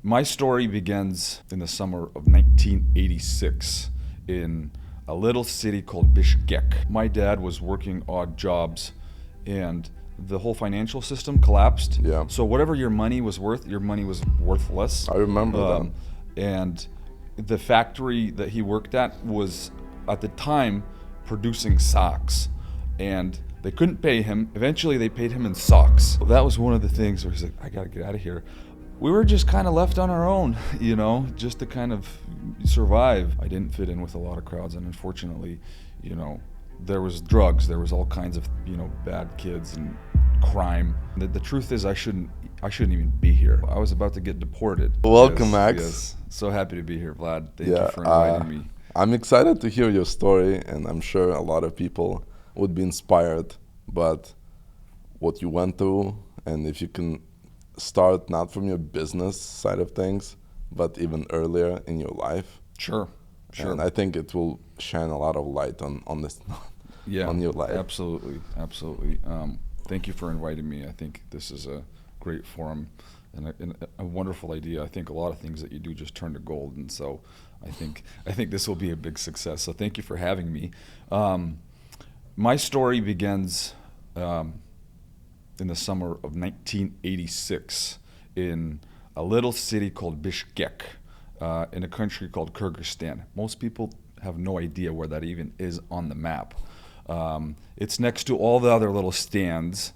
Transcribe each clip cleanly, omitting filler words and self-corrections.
My story begins in the summer of 1986 in a little city called Bishkek. My dad was working odd jobs and the whole financial system collapsed. Yeah. So whatever your money was worthless. I remember that. And the factory that he worked at was at the time producing socks. And they couldn't pay him. Eventually they paid him in socks. That was one of the things where he's like, I gotta get out of here. We were just kind of left on our own, just to kind of survive. I didn't fit in with a lot of crowds, and unfortunately, there was drugs, there was all kinds of, bad kids and crime. The truth is I shouldn't even be here. I was about to get deported. Welcome, Yes, Max. yes. So happy to be here, Vlad. Thank you for inviting me. I'm excited to hear your story, and I'm sure a lot of people would be inspired by what you went through, and if you can start not from your business side of things, but even earlier in your life. Sure. And I think it will shine a lot of light on this, on your life. Absolutely. Thank you for inviting me. I think this is a great forum and a wonderful idea. I think a lot of things that you do just turn to gold, and so I think this will be a big success. So thank you for having me. My story begins in the summer of 1986 in a little city called Bishkek in a country called Kyrgyzstan. Most people have no idea where that even is on the map. It's next to all the other little stands,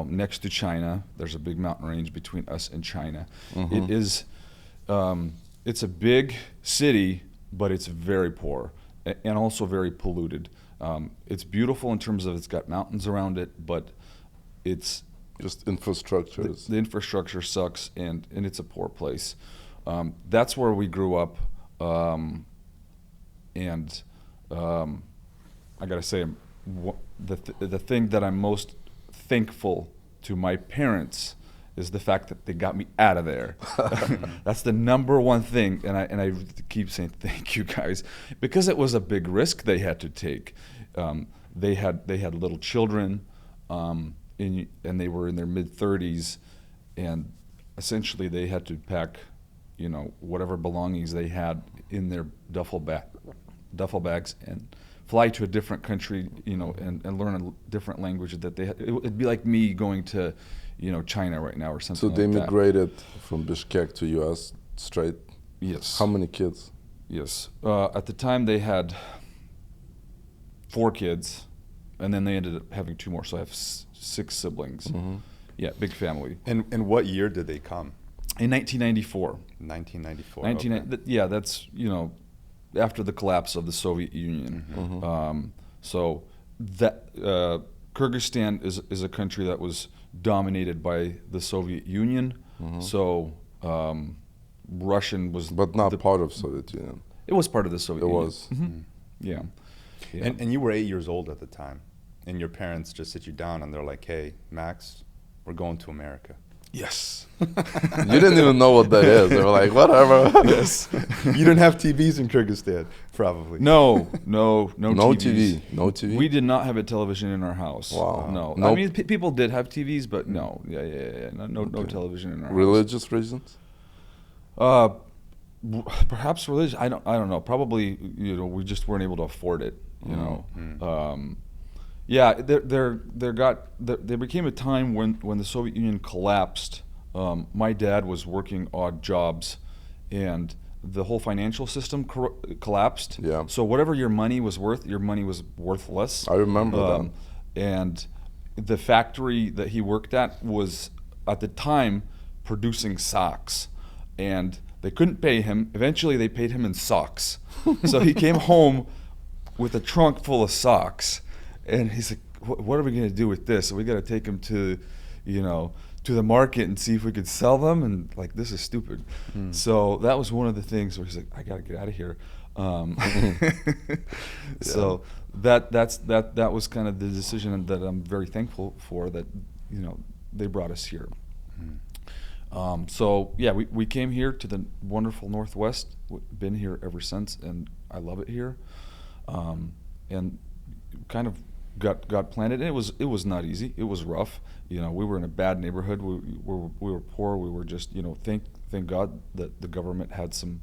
next to China. There's a big mountain range between us and China. Mm-hmm. It is, it's a big city, but it's very poor and also very polluted. It's beautiful in terms of it's got mountains around it, but it's just infrastructure. The infrastructure sucks, and it's a poor place. That's where we grew up, and I gotta say, the thing that I'm most thankful to my parents is the fact that they got me out of there. That's the number one thing, and I keep saying thank you guys, because it was a big risk they had to take. They had little children, and they were in their mid-30s, and essentially they had to pack, whatever belongings they had in their duffel bags and fly to a different country, and learn a different language that they had. It'd be like me going to, China right now or something. So they like that. migrated from Bishkek to US straight? Yes. How many kids? Yes. At the time they had 4 kids, and then they ended up having 2 more, so I have 6 siblings. Mm-hmm. Yeah, big family. And what year did they come? In 1994. 1994. Okay. Yeah, that's, after the collapse of the Soviet Union. Mm-hmm. So that Kyrgyzstan is a country that was dominated by the Soviet Union. Mm-hmm. So Russian was... But not part of Soviet Union. It was part of the Soviet Union. It was. Mm-hmm. Yeah. And you were 8 years old at the time, and your parents just sit you down and they're like, hey, Max, we're going to America. Yes. You didn't even know what that is. They were like, whatever. Yes. You didn't have TVs in Kyrgyzstan, probably. No No TVs. TV. No TV? We did not have a television in our house. Wow. No. Nope. I mean, people did have TVs, but no. Yeah. No television in our house. Religious reasons? Perhaps religion. I don't know. Probably, we just weren't able to afford it. Yeah, there became a time when the Soviet Union collapsed. My dad was working odd jobs, and the whole financial system collapsed. Yeah. So whatever your money was worthless. I remember that. And the factory that he worked at was at the time producing socks, and they couldn't pay him. Eventually they paid him in socks. So he came home with a trunk full of socks, and he's like, what are we going to do with this? So we got to take him to, to the market and see if we could sell them, and like, this is stupid. So that was one of the things where he's like, I got to get out of here. So that was kind of the decision that I'm very thankful for, that they brought us here. So yeah, we came here to the wonderful Northwest. Been here ever since, and I love it here. And kind of got planted. And it was not easy. It was rough. We were in a bad neighborhood. We were poor. We were just thank God that the government had some,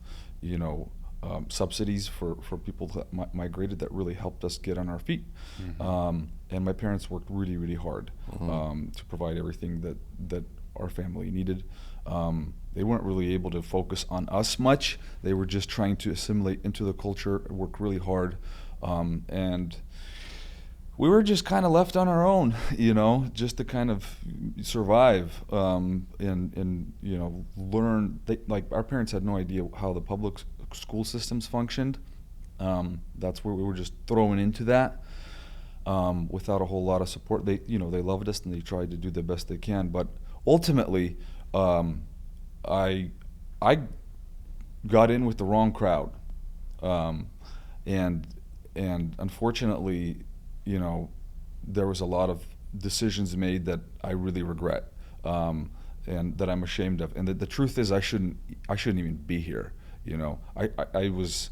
subsidies for people that migrated that really helped us get on our feet. And my parents worked really, really hard to provide everything that our family needed. They weren't really able to focus on us much. They were just trying to assimilate into the culture, work really hard. And we were just kind of left on our own, just to kind of survive and learn. Like our parents had no idea how the public school systems functioned. That's where we were just thrown into that without a whole lot of support. They loved us and they tried to do the best they can. But ultimately, I got in with the wrong crowd, and unfortunately, there was a lot of decisions made that I really regret, and that I'm ashamed of. And the truth is, I shouldn't even be here. I was.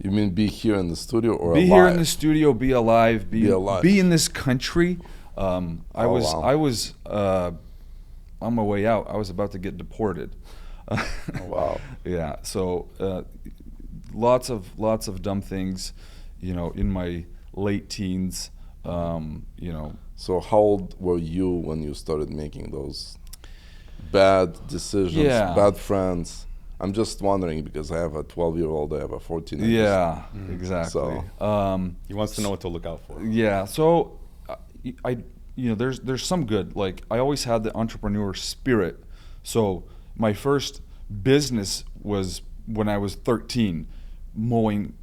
You mean be here in the studio or be alive? here in the studio, be alive, Be alive. be in this country. I was on my way out. I was about to get deported. Oh, wow. Yeah. So lots of dumb things, in my late teens. So how old were you when you started making those bad decisions, bad friends? I'm just wondering because I have a 12-year-old, I have a 14-year-old. Yeah, exactly. So, He wants to know what to look out for. Yeah. So there's some good. Like I always had the entrepreneur spirit. So my first business was when I was 13, mowing,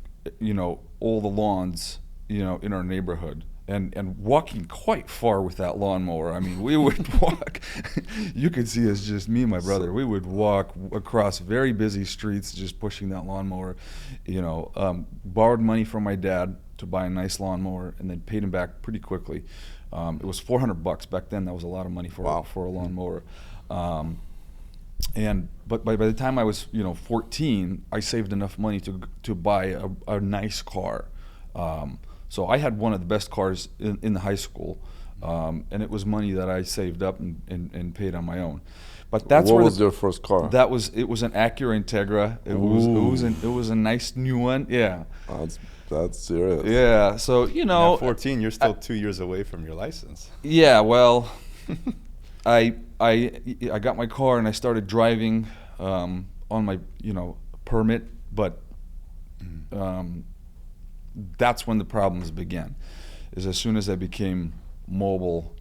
all the lawns, in our neighborhood. And walking quite far with that lawnmower. I mean, we would walk. You could see us, just me and my brother. We would walk across very busy streets, just pushing that lawnmower. Borrowed money from my dad to buy a nice lawnmower, and then paid him back pretty quickly. It was $400 back then. That was a lot of money for a lawnmower. But by the time I was 14, I saved enough money to buy a nice car. So I had one of the best cars in the high school, and it was money that I saved up and paid on my own. But that's what was your first car? It was an Acura Integra. It was a nice new one. Yeah. That's serious. Yeah. So At 14, you're still 2 years away from your license. Yeah. Well, I got my car and I started driving on my permit, but. That's when the problems began. Is as soon as I became mobile,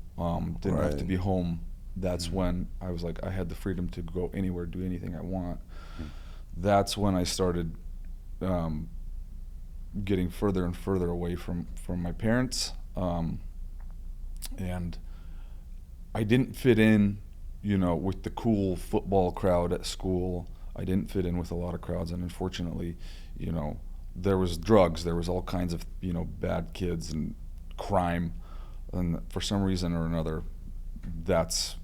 didn't have to be home. That's when I was like, I had the freedom to go anywhere, do anything I want. That's when I started getting further and further away from my parents, and I didn't fit in, with the cool football crowd at school. I didn't fit in with a lot of crowds, and unfortunately, there was drugs, there was all kinds of bad kids and crime, and for some reason or another, that's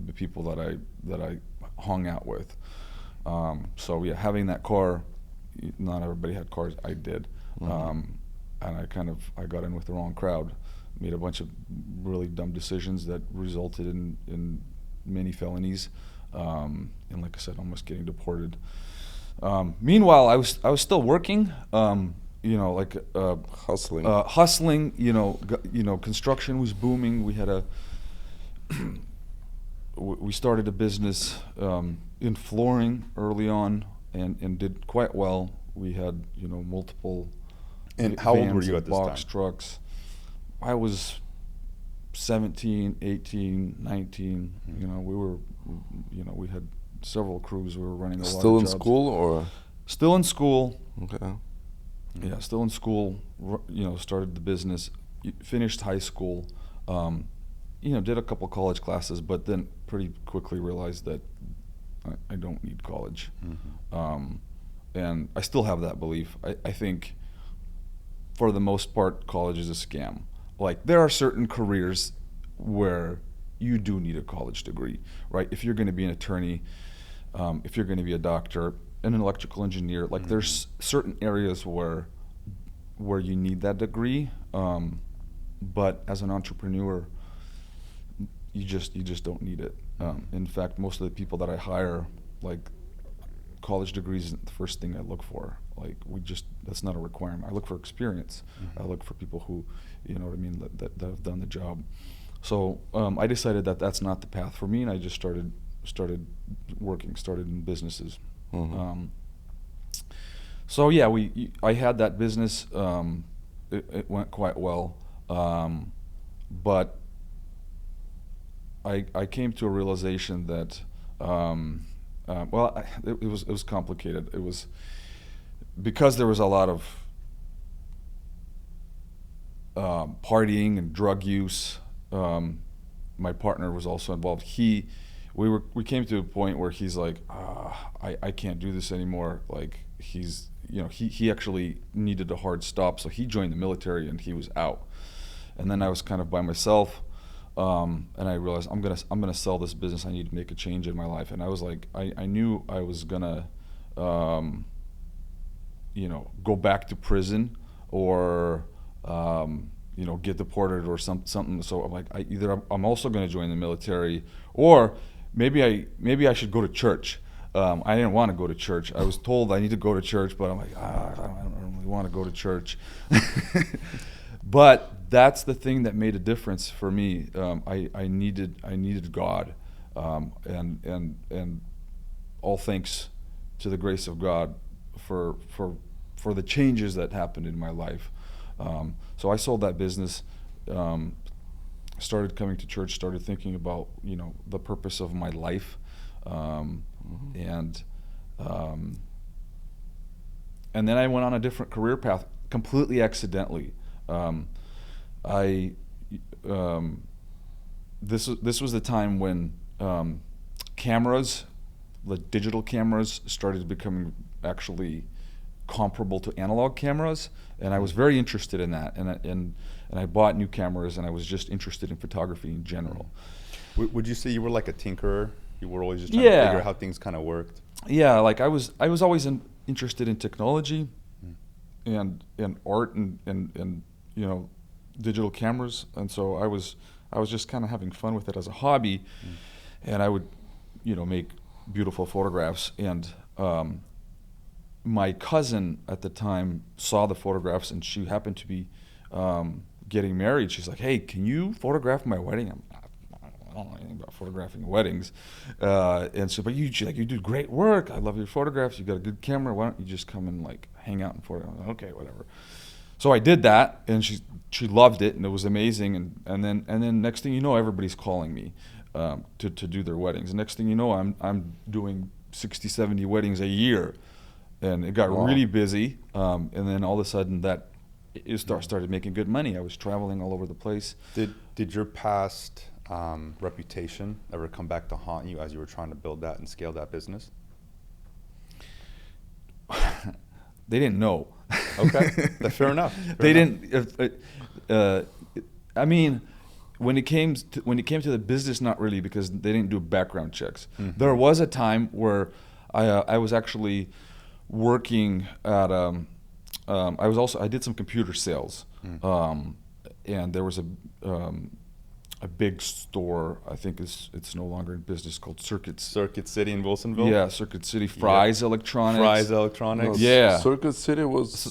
the people that I hung out with. So yeah, having that car, not everybody had cars. I did, and I got in with the wrong crowd, made a bunch of really dumb decisions that resulted in many felonies, and like I said, almost getting deported. Meanwhile, I was still working, Hustling. Hustling. Construction was booming. We had we started a business in flooring early on, and did quite well. We had multiple. And how old were you at this box time? Trucks. I was 17, 18, 19. We were, we had several crews. We were running a lot of Still in jobs. school or? Still in school. Okay. Yeah, still in school. Started the business. Finished high school. Did a couple college classes, but then pretty quickly realized that I don't need college. And I still have that belief. I think, for the most part, college is a scam. Like, there are certain careers where you do need a college degree, right? If you're going to be an attorney, if you're going to be a doctor, an electrical engineer, like there's certain areas where you need that degree, but as an entrepreneur, you just don't need it. In fact, most of the people that I hire, like, college degrees isn't the first thing I look for. Like, that's not a requirement. I look for experience. I look for people who, you know what I mean, that have done the job. So I decided that that's not the path for me, and I just started in businesses. So yeah, I had that business. It went quite well, but I came to a realization that it was complicated. It was because there was a lot of partying and drug use. My partner was also involved. We came to a point where he's like, I can't do this anymore. Like, he actually needed a hard stop, so he joined the military and he was out. And then I was kind of by myself, and I realized I'm gonna sell this business. I need to make a change in my life. And I was like, I knew I was gonna, go back to prison or get deported or something. So I'm like, I'm also gonna join the military, or maybe I should go to church. I didn't want to go to church. I was told I need to go to church, but I'm like, I don't really want to go to church. But that's the thing that made a difference for me. I needed God, and all thanks to the grace of God for the changes that happened in my life. So I sold that business. Started coming to church. Started thinking about the purpose of my life. And then I went on a different career path completely accidentally. This was the time when cameras, like digital cameras, started becoming actually comparable to analog cameras, and I was very interested in that. And I bought new cameras, and I was just interested in photography in general. Would you say you were like a tinkerer? You were always just trying to figure out how things kind of worked? Yeah, like I was always interested in technology and art and digital cameras, and so I was just kind of having fun with it as a hobby, and I would make beautiful photographs. And my cousin at the time saw the photographs, and she happened to be getting married. She's like, "Hey, can you photograph my wedding?" I don't know anything about photographing weddings, and so, but you do great work. I love your photographs. You got a good camera. Why don't you just come and like hang out and photograph? Like, okay, whatever. So I did that, and she loved it, and it was amazing. And then next thing you know, everybody's calling me to do their weddings. And next thing you know, I'm doing 60, 70 weddings a year, and it got really busy. And then all of a sudden started making good money. I was traveling all over the place. Did your past reputation ever come back to haunt you as you were trying to build that and scale that business? They didn't know. Okay, that's fair enough. Didn't. I mean, when it came to the business, not really, because they didn't do background checks. There was a time where I was actually working at I did some computer sales, and there was a big store, I think it's no longer in business, called Circuit City in Wilsonville? Yeah, Circuit City. Fry's Electronics. Fry's Electronics. No, Yeah. Circuit City was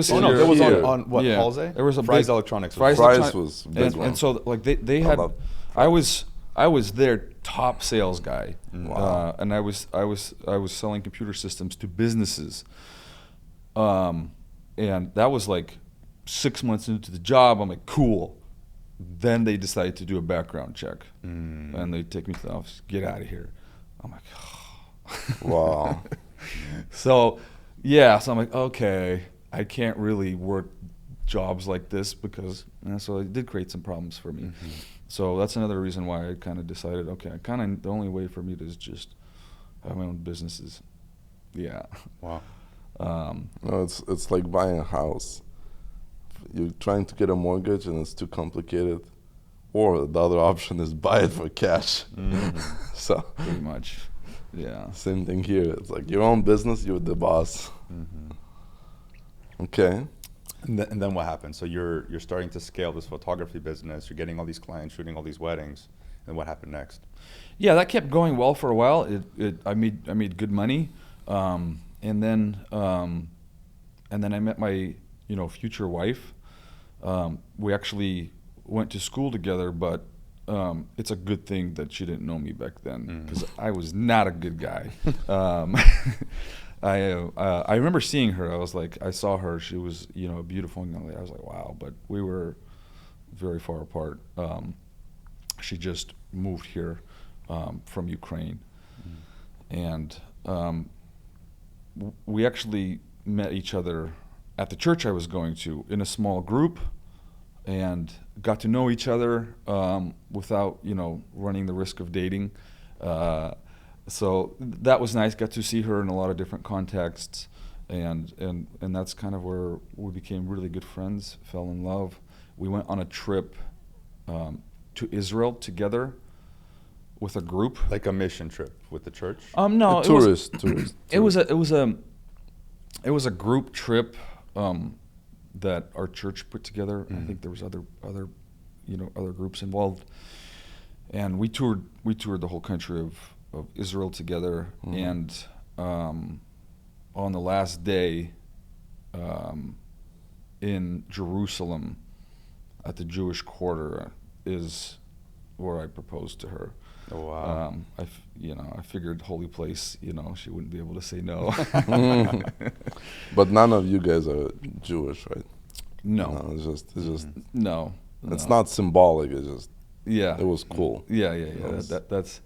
Oh no, here. that was on what, Yeah. Halsey? There was a Fry's big- Electronics. Fry's Fry's was big one. and so like they had, I was their top sales guy. Wow. And I was selling computer systems to businesses. And that was like 6 months into the job. I'm like, cool. Then they decided to do a background check, and they take me to the office. Get out of here. I'm like, oh. Wow. So I'm like, okay, I can't really work jobs like this because, so it did create some problems for me. So that's another reason why I kind of decided, okay, the only way for me to is just have my own businesses. Yeah. Wow. No, it's like buying a house. You're trying to get a mortgage and it's too complicated, or the other option is buy it for cash. So Pretty much. Yeah. same thing here. It's like your own business, you're the boss. Okay. And then what happened? So you're starting to scale this photography business. You're getting all these clients, shooting all these weddings, And what happened next? Yeah, that kept going well for a while. I made good money, and then I met my future wife. We actually went to school together, but it's a good thing that she didn't know me back then because I was not a good guy. I remember seeing her. I saw her. She was a beautiful young lady. I was like, wow, but we were very far apart. She just moved here from Ukraine, and we actually met each other at the church I was going to in a small group, and got to know each other without running the risk of dating. So that was nice. Got to see her in a lot of different contexts, and that's kind of where we became really good friends. Fell in love. We went on a trip to Israel together with a group. Like a mission trip with the church? No, Tourist. It was a group trip that our church put together. I think there was other groups involved, and we toured the whole country of Israel together. And on the last day in Jerusalem at the Jewish quarter is where I proposed to her. Oh wow! I figured holy place, she wouldn't be able to say no. But none of you guys are Jewish, right? No, it's just no. It's not symbolic. It's just Yeah. it was cool. Yeah. That's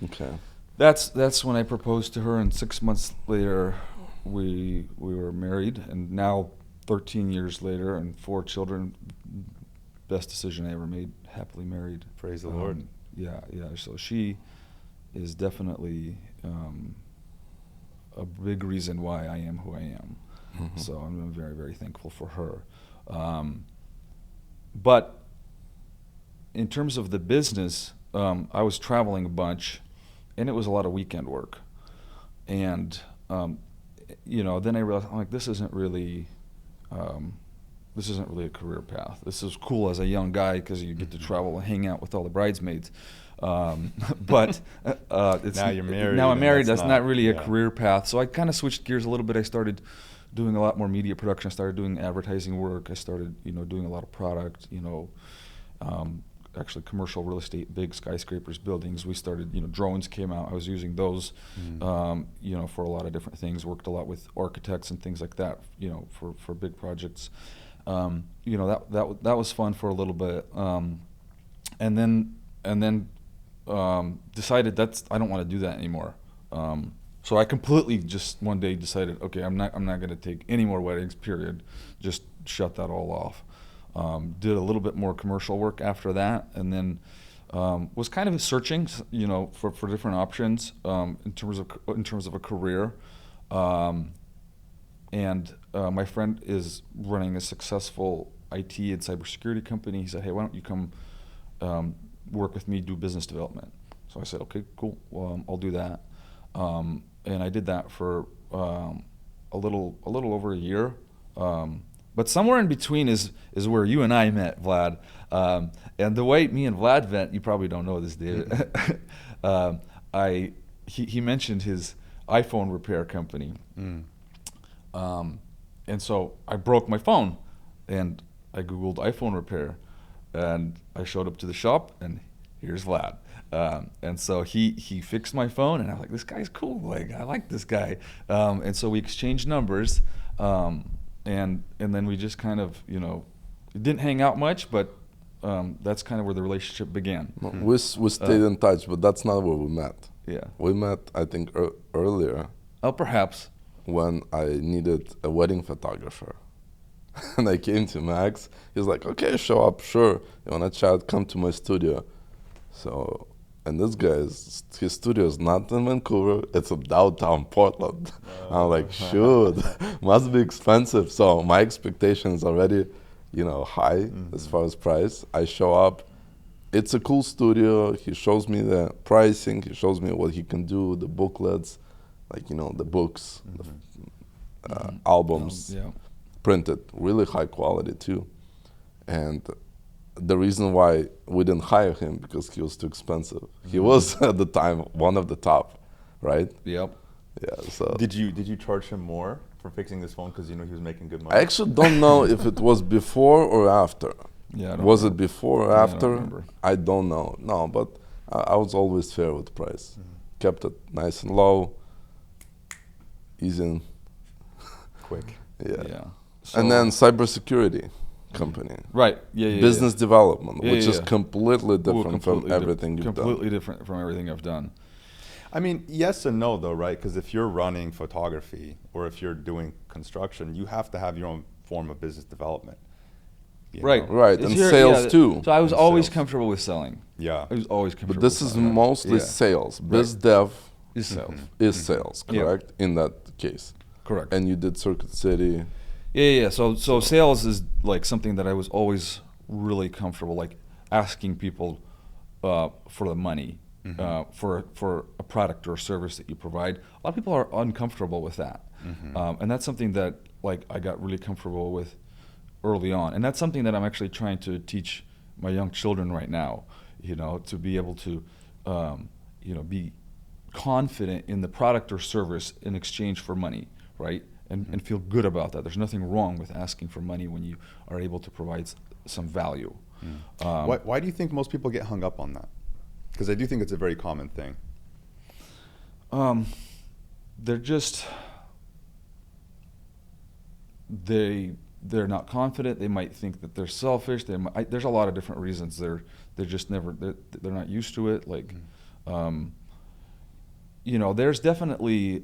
Okay. That's when I proposed to her, and 6 months later, we were married, and now 13 years later, and 4 children. Best decision I ever made. Happily married. Praise the Lord. Yeah. So she is definitely a big reason why I am who I am. So I'm very, very thankful for her. But in terms of the business, I was traveling a bunch, and it was a lot of weekend work. And then I realized this isn't really a career path. This is cool as a young guy because you get to travel and hang out with all the bridesmaids. But Now you're married. Now I'm married. That's not really a yeah. career path. So I kind of switched gears a little bit. I started doing a lot more media production. I started doing advertising work. I started, doing a lot of product. Actually, commercial real estate, big skyscrapers, buildings. We started. Drones came out. I was using those, for a lot of different things. Worked a lot with architects and things like that. For big projects. That was fun for a little bit. And then decided I don't want to do that anymore. So I completely just one day decided, okay, I'm not going to take any more weddings. Period. Just shut that all off. Did a little bit more commercial work after that, and then was kind of searching, for different options in terms of a career. And my friend is running a successful IT and cybersecurity company. He said, hey, why don't you come work with me, do business development? So I said, okay, cool. I'll do that. And I did that for a little over a year. But somewhere in between is where you and I met, Vlad. And the way me and Vlad met, you probably don't know this, David. He mentioned his iPhone repair company. And so I broke my phone, and I Googled iPhone repair, and I showed up to the shop, and here's Vlad. And so he fixed my phone, and I was like, this guy's cool. I like this guy. And so we exchanged numbers, and then we just kind of, didn't hang out much, but that's kind of where the relationship began. We stayed in touch, but that's not where we met. Yeah. We met, I think, earlier. Oh, perhaps. When I needed a wedding photographer. And I came to Max. He's like, okay, show up, sure. You want to chat, come to my studio. So, and this guy's, his studio is not in Vancouver, it's in downtown Portland. I'm like, shoot, must be expensive. So my expectations already, high as far as price. I show up, it's a cool studio. He shows me the pricing, he shows me what he can do, the booklets, the books, albums, printed, really high quality too. And the reason why we didn't hire him because he was too expensive. He was at the time one of the top, right? Yep. Yeah. So Did you charge him more for fixing this phone because you knew he was making good money? I actually don't know if it was before or after. Yeah. I don't Was know. it before or Yeah, I don't after? remember. I don't know. No, but I was always fair with price. Kept it nice and low, easy. And, Quick. yeah. Yeah. And then cybersecurity company, Right. Yeah. business development, Yeah, which yeah, is yeah. completely different from Completely everything you've done. Completely different from everything I've done. I mean, yes and no, though, right? Because if you're running photography or if you're doing construction, you have to have your own form of business development. you Right. know? Right, It's and your- sales yeah, too. So I was And always sales. comfortable with selling. Yeah. I was always comfortable. But this with is selling. mostly Yeah. sales. Biz dev Is sales. is sales, Yeah. correct? In that case. Correct. And you did Circuit City. Yeah. So sales is like something that I was always really comfortable, like asking people for the money for a product or service that you provide. A lot of people are uncomfortable with that, and that's something that like I got really comfortable with early on, and that's something that I'm actually trying to teach my young children right now. You know, to be able to, be confident in the product or service in exchange for money, right? And feel good about that. There's nothing wrong with asking for money when you are able to provide some value. Why do you think most people get hung up on that? Because I do think it's a very common thing. They're not confident. They might think that they're selfish. There's a lot of different reasons. They're not used to it. Like, there's definitely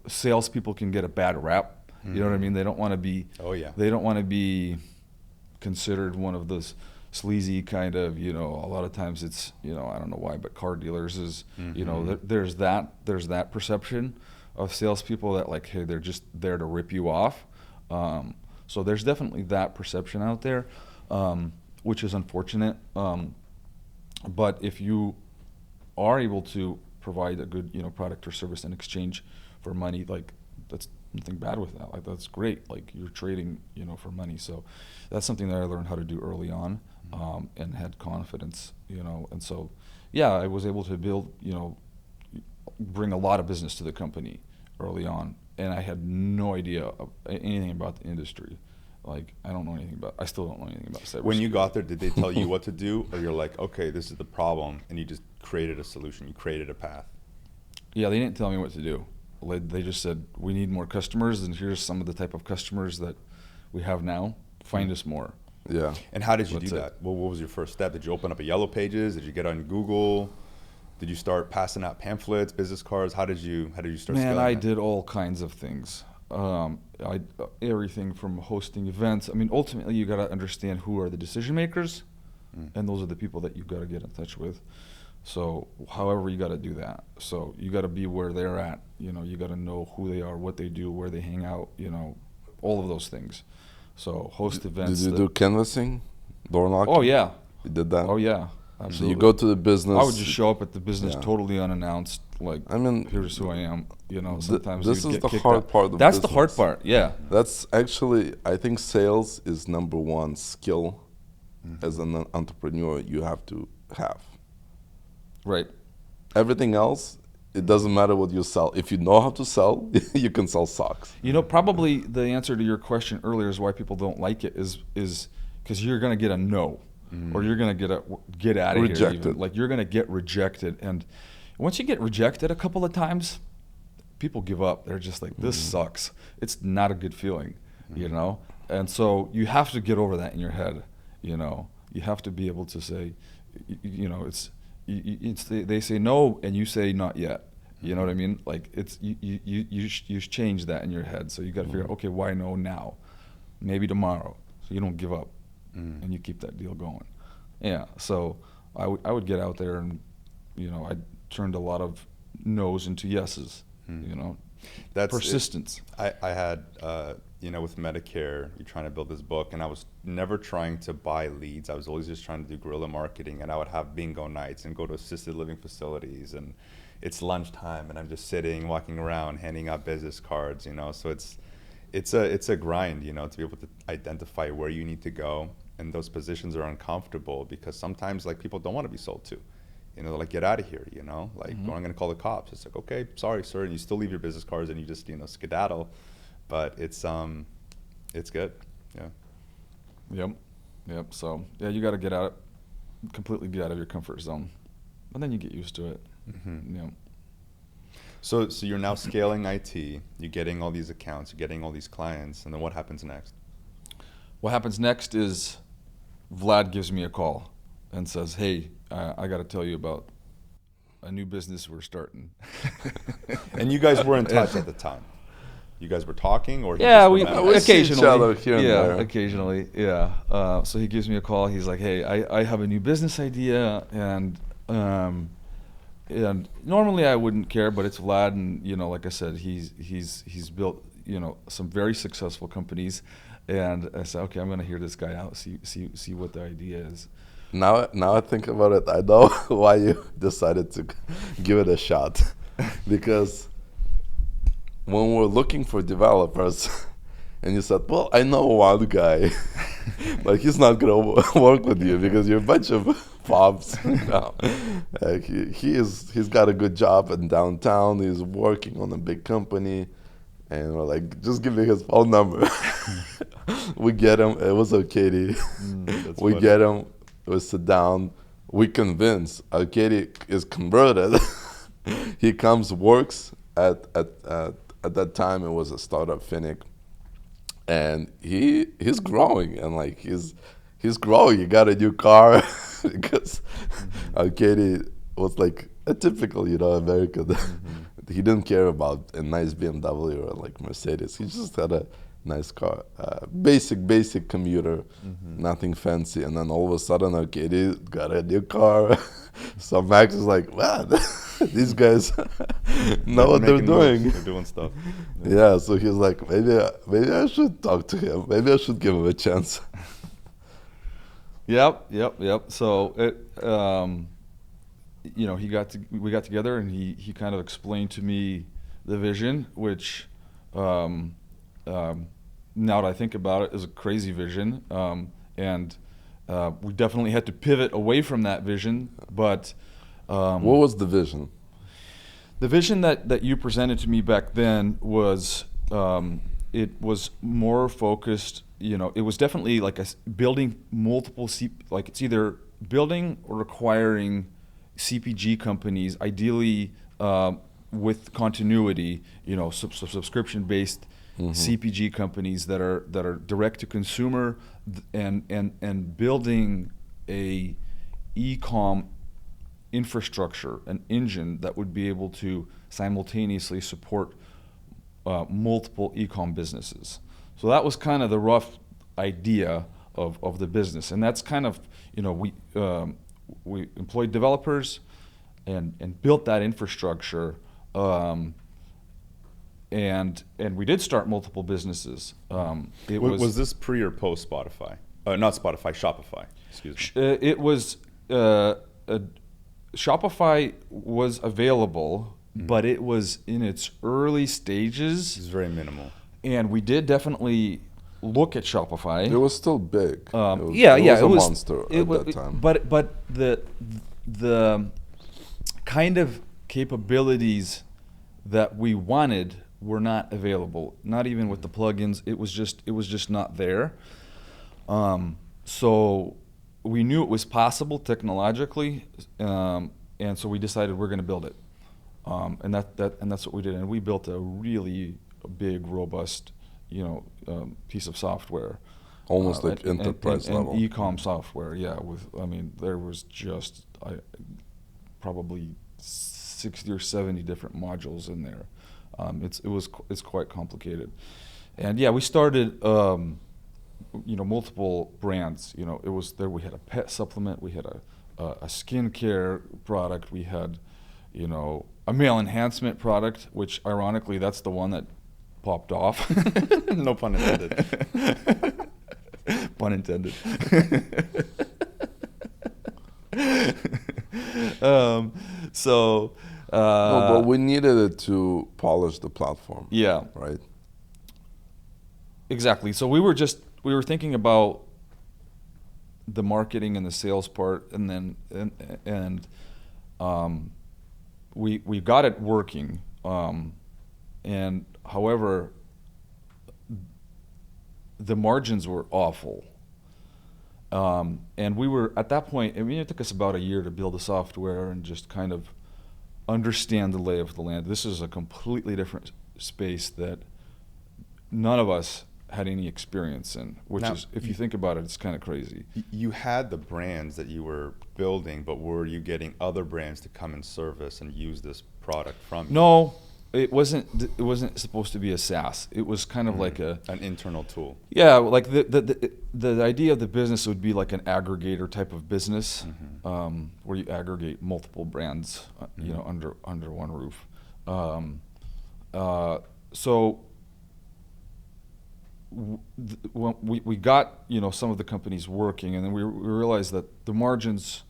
salespeople can get a bad rap. You know what I mean? They don't want to be. Oh, yeah. They don't want to be considered one of those sleazy kind of. A lot of times it's I don't know why, but car dealers is there's that perception of salespeople that like, hey, they're just there to rip you off. So there's definitely that perception out there, which is unfortunate. But if you are able to provide a good product or service in exchange for money, like that's nothing bad with that. Like that's great. Like you're trading for money. So that's something that I learned how to do early on, and had confidence. And so I was able to build bring a lot of business to the company early on, and I had no idea of anything about the industry. Like I still don't know anything about cybersecurity. When you got there, did they tell you what to do, or you're like, okay, this is the problem, and you just created a solution, you created a path? Yeah, they didn't tell me what to do. They just said, we need more customers, and here's some of the type of customers that we have now. Find us more. Yeah. And how did you That's do it. that? What was your first step? Did you open up a Yellow Pages? Did you get on Google? Did you start passing out pamphlets, business cards? How did you start? Man, scaling I that? did all kinds of things. Everything from hosting events. I mean, ultimately, you got to understand who are the decision makers, and those are the people that you got to get in touch with. So, however, you got to do that. So you got to be where they're at. You got to know who they are, what they do, where they hang out. All of those things. So host events. Did you do canvassing, door knocking? Oh yeah. You did that. Oh yeah. So Absolutely. you go to the business. I would just show up at the business Yeah. totally unannounced. Like, I mean, here's who I am. Sometimes this you'd is get the kicked hard out. part of That's the hard business. part. Yeah. That's actually, I think sales is number one skill as an entrepreneur you have to have. Right. Everything else, it doesn't matter what you sell. If you know how to sell, you can sell socks. Probably the answer to your question earlier is why people don't like it is because you're gonna get a no, or you're gonna get out of here. Rejected. Even. Like you're gonna get rejected, and once you get rejected a couple of times, people give up. They're just like, this sucks. It's not a good feeling, And so you have to get over that in your head. You have to be able to say, they say no and you say not yet. You know what I mean? Like it's you change that in your head. So you got to figure out, okay, why no now? Maybe tomorrow. So you don't give up, and you keep that deal going. Yeah. So I would get out there and I turned a lot of no's into yeses. That's persistence. I had with Medicare, you're trying to build this book, and I was never trying to buy leads. I was always just trying to do guerrilla marketing, and I would have bingo nights and go to assisted living facilities, and it's lunchtime and I'm just sitting, walking around, handing out business cards, So it's a grind, to be able to identify where you need to go, and those positions are uncomfortable because sometimes like people don't want to be sold to. They're like, get out of here, like, oh, I'm going to call the cops. It's like, okay, sorry, sir. And you still leave your business cards and you just, skedaddle. But it's good. Yeah. Yep. So, yeah, you got to completely get out of your comfort zone. And then you get used to it. Mm-hmm. Yep. So you're now scaling IT. You're getting all these accounts. You're getting all these clients. And then what happens next? What happens next is Vlad gives me a call and says, hey, I got to tell you about a new business we're starting. And you guys were in touch at the time. You guys were talking, or yeah, we occasionally see each other here and there. Occasionally, yeah. So he gives me a call. He's like, "Hey, I have a new business idea, and normally I wouldn't care, but it's Vlad, and like I said, he's built some very successful companies, and I said, okay, I'm gonna hear this guy out, see what the idea is." Now I think about it, I know why you decided to give it a shot, because when we're looking for developers, and you said, well, I know one guy, like he's not gonna work with you because you're a bunch of fobs. Like he's got a good job in downtown. He's working on a big company, and we're like, just give me his phone number. We get him. It was Arkady. We funny. get him. We sit down. We convince. Arkady is converted. He comes, works at that time. It was a startup, Finnick, and he's growing, and like he's growing. He got a new car because Arkady was like a typical American. He didn't care about a nice BMW or like Mercedes. He just had a nice car, basic commuter, nothing fancy. And then all of a sudden, Arkady got a new car. So Max is like, man, these guys know what they're doing. They're doing stuff. Yeah, so he's like, maybe I should talk to him. Maybe I should give him a chance. Yep. So we got together, and he kind of explained to me the vision, which now that I think about it, is a crazy vision, and we definitely had to pivot away from that vision. But what was the vision? The vision that you presented to me back then was it was more focused. It was definitely like building multiple like it's either building or acquiring CPG companies, ideally with continuity. Subscription-based CPG companies that are direct to consumer, and building a e-com infrastructure, an engine that would be able to simultaneously support multiple e-com businesses. So that was kind of the rough idea of the business, and that's kind of we employed developers and built that infrastructure. And we did start multiple businesses. Was this pre or post Spotify? Not Spotify, Shopify. Excuse me. It was Shopify was available, but it was in its early stages. It's very minimal. And we did definitely look at Shopify. It was still big. It was a monster at that time. But the kind of capabilities that we wanted were not available. Not even with the plugins. It was just not there. So we knew it was possible technologically, and so we decided we're going to build it. And that's what we did. And we built a really big, robust, piece of software. Almost like enterprise level. And e-com software, yeah. There was just probably 60 or 70 different modules in there. It's quite complicated. And yeah, we started multiple brands. It was there. We had a pet supplement. We had a skincare product. We had a male enhancement product, which ironically that's the one that popped off. No pun intended. Pun intended. But we needed it to polish the platform. Yeah. Right. Exactly. So we were thinking about the marketing and the sales part, and then we got it working. And however, the margins were awful. And we were at that point. I mean, it took us about a year to build the software and just kind of understand the lay of the land. This is a completely different space that none of us had any experience in, which Now, is, if you think about it, it's kind of crazy. You had the brands that you were building, but were you getting other brands to come and service and use this product from you? No, it wasn't supposed to be a SaaS. It was kind of like an internal tool. yeah, like the idea of the business would be like an aggregator type of business, where you aggregate multiple brands, you know, under one roof. So when we got, you know, some of the companies working, and then we realized that the margins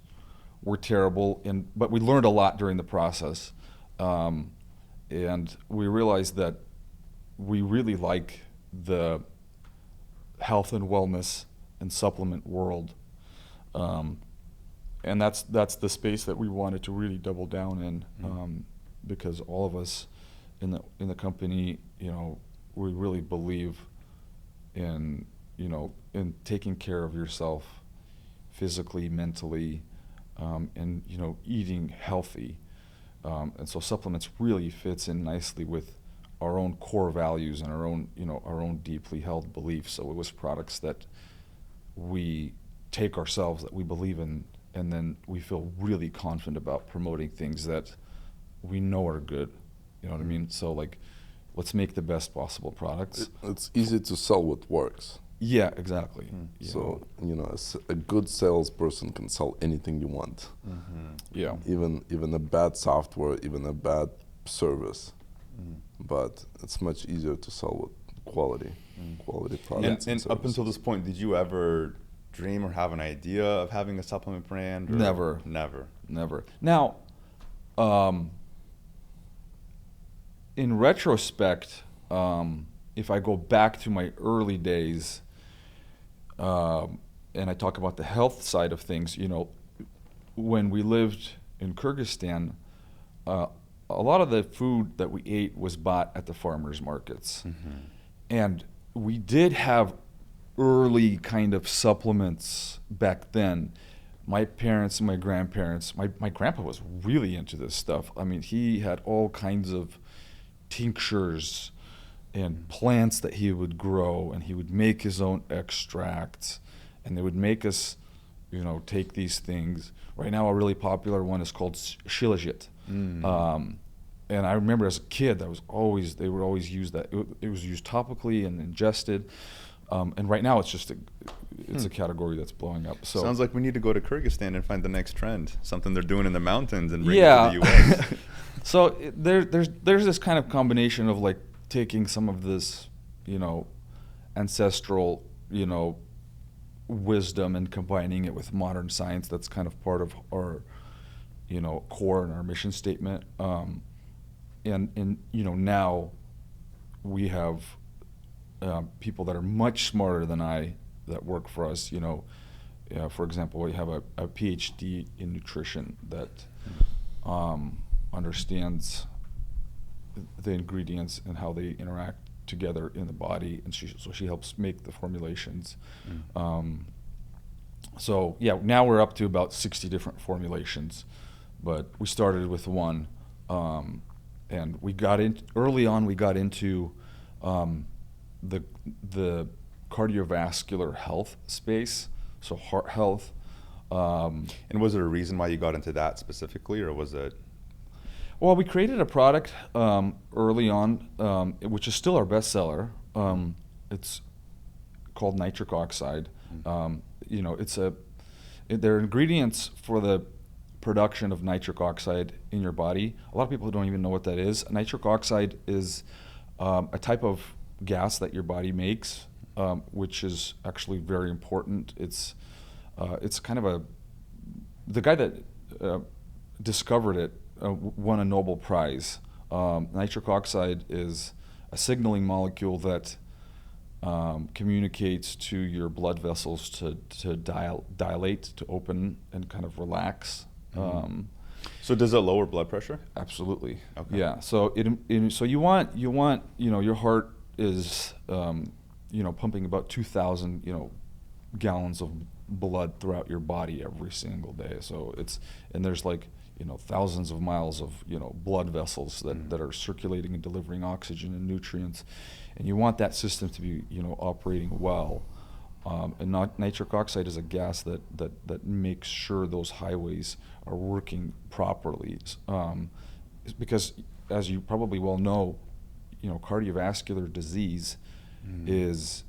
were terrible, but we learned a lot during the process, and we realized that we really like the health and wellness and supplement world, and that's the space that we wanted to really double down in, because all of us in the company, you know, we really believe in, you know, in taking care of yourself physically, mentally, and, you know, eating healthy. And so supplements really fits in nicely with our own core values and our own, you know, our own deeply held beliefs. So it was products that we take ourselves, that we believe in, and then we feel really confident about promoting things that we know are good. You know what I mean? So like, let's make the best possible products. It's easy to sell what works. Yeah, exactly. You So, know, you know, a good salesperson can sell anything you want. yeah. Even a bad software, even a bad service. But it's much easier to sell with quality products. And up services. until this point, did you ever dream or have an idea of having a supplement brand? Or Never. Never. Now, in retrospect, if I go back to my early days, and I talk about the health side of things, you know, when we lived in Kyrgyzstan, a lot of the food that we ate was bought at the farmers markets. And we did have early kind of supplements back then. My parents and my grandparents, my grandpa was really into this stuff. I mean, he had all kinds of tinctures and plants that he would grow, and he would make his own extracts, and they would make us, you know, take these things. Right now, a really popular one is called shilajit. And I remember as a kid, they would always use that. It was used topically and ingested. And right now, it's a category that's blowing up. So Sounds like we need to go to Kyrgyzstan and find the next trend, something they're doing in the mountains, and bring yeah. it to the U.S. So there's this kind of combination of like taking some of this, you know, ancestral, you know, wisdom and combining it with modern science. That's kind of part of our, you know, core and our mission statement. And you know, now we have people that are much smarter than I that work for us. You know, for example, we have a PhD in nutrition that understands the ingredients and how they interact together in the body, and so she helps make the formulations. So yeah, now we're up to about 60 different formulations, but we started with one, and we got in early on. We got into the cardiovascular health space, so heart health. And was there a reason why you got into that specifically, or was it? Well, we created a product early on, which is still our bestseller. It's called nitric oxide. You know, they're ingredients for the production of nitric oxide in your body. A lot of people don't even know what that is. Nitric oxide is a type of gas that your body makes, which is actually very important. It's kind of the guy that discovered it won a Nobel Prize. Nitric oxide is a signaling molecule that communicates to your blood vessels to dilate, to open, and kind of relax. So does it lower blood pressure? Absolutely. Okay. Yeah. So so you want your heart is pumping about 2,000 gallons of blood throughout your body every single day. So there's like thousands of miles of blood vessels that are circulating and delivering oxygen and nutrients, and you want that system to be operating well. And nitric oxide is a gas that makes sure those highways are working properly. Because as you probably well know, cardiovascular disease is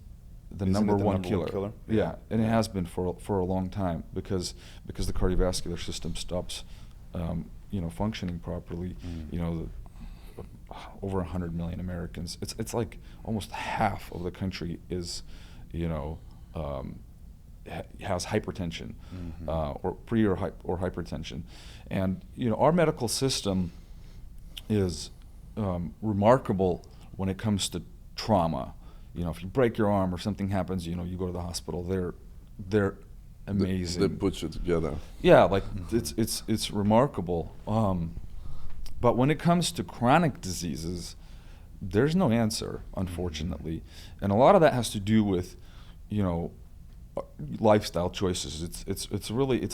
the number one killer. Yeah, and it has been for a long time because the cardiovascular system stops functioning properly. Over 100 million Americans. It's like almost half of the country is has hypertension, or pre or hypertension, and our medical system is remarkable when it comes to trauma. If you break your arm or something happens, you go to the hospital. They're amazing. They put you together. Yeah, like it's remarkable. But when it comes to chronic diseases, there's no answer, unfortunately, and a lot of that has to do with lifestyle choices. It's really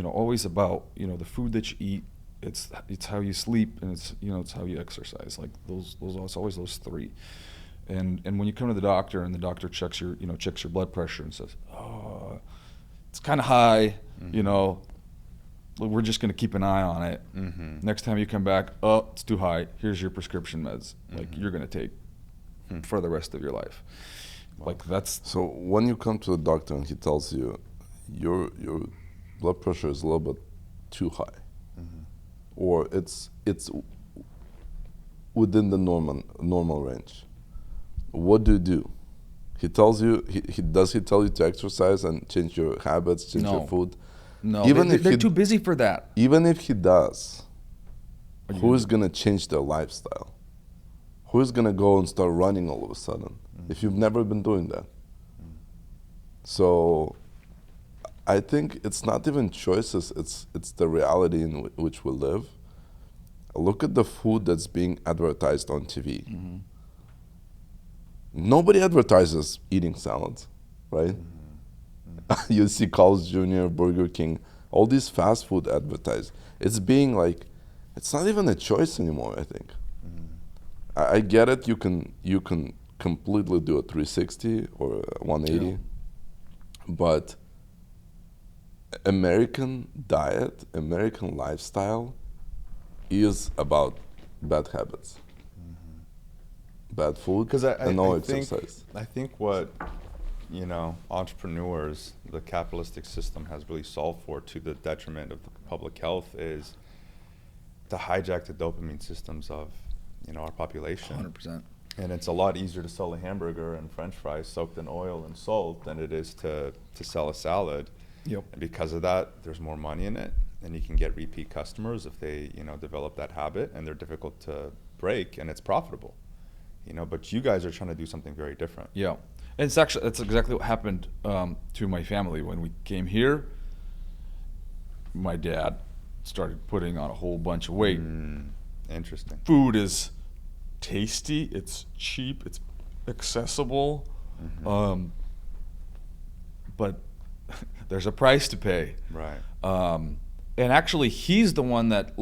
always about the food that you eat. It's how you sleep, and it's how you exercise. Like those it's always those three. And when you come to the doctor and the doctor checks your blood pressure and says, oh, it's kind of high, we're just going to keep an eye on it. Next time you come back, oh, it's too high. Here's your prescription meds. Like you're going to take for the rest of your life. Like that's. So when you come to the doctor and he tells you your blood pressure is a little bit too high, or it's within the normal range, what do? He tells you. Does he tell you to exercise and change your habits, change your food? No, even they're too busy for that. Even if he does, who is gonna change their lifestyle? Who is gonna go and start running all of a sudden if you've never been doing that? So, I think it's not even choices. It's the reality in which we live. Look at the food that's being advertised on TV. Nobody advertises eating salads, right? You see Carl's Jr., Burger King, all these fast food advertised. It's being like, it's not even a choice anymore, I think. I get it, you can completely do a 360 or a 180, but American diet, American lifestyle is about bad habits, bad food, and no exercise. I think what entrepreneurs, the capitalistic system has really solved for, to the detriment of the public health, is to hijack the dopamine systems of our population. 100%. And it's a lot easier to sell a hamburger and French fries soaked in oil and salt than it is to sell a salad. Yep. And because of that, there's more money in it, and you can get repeat customers if they develop that habit, and they're difficult to break, and it's profitable. But you guys are trying to do something very different. Yeah. And that's exactly what happened to my family when we came here. My dad started putting on a whole bunch of weight. Interesting. Food is tasty, it's cheap, it's accessible, but there's a price to pay. Right. And actually, he's the one that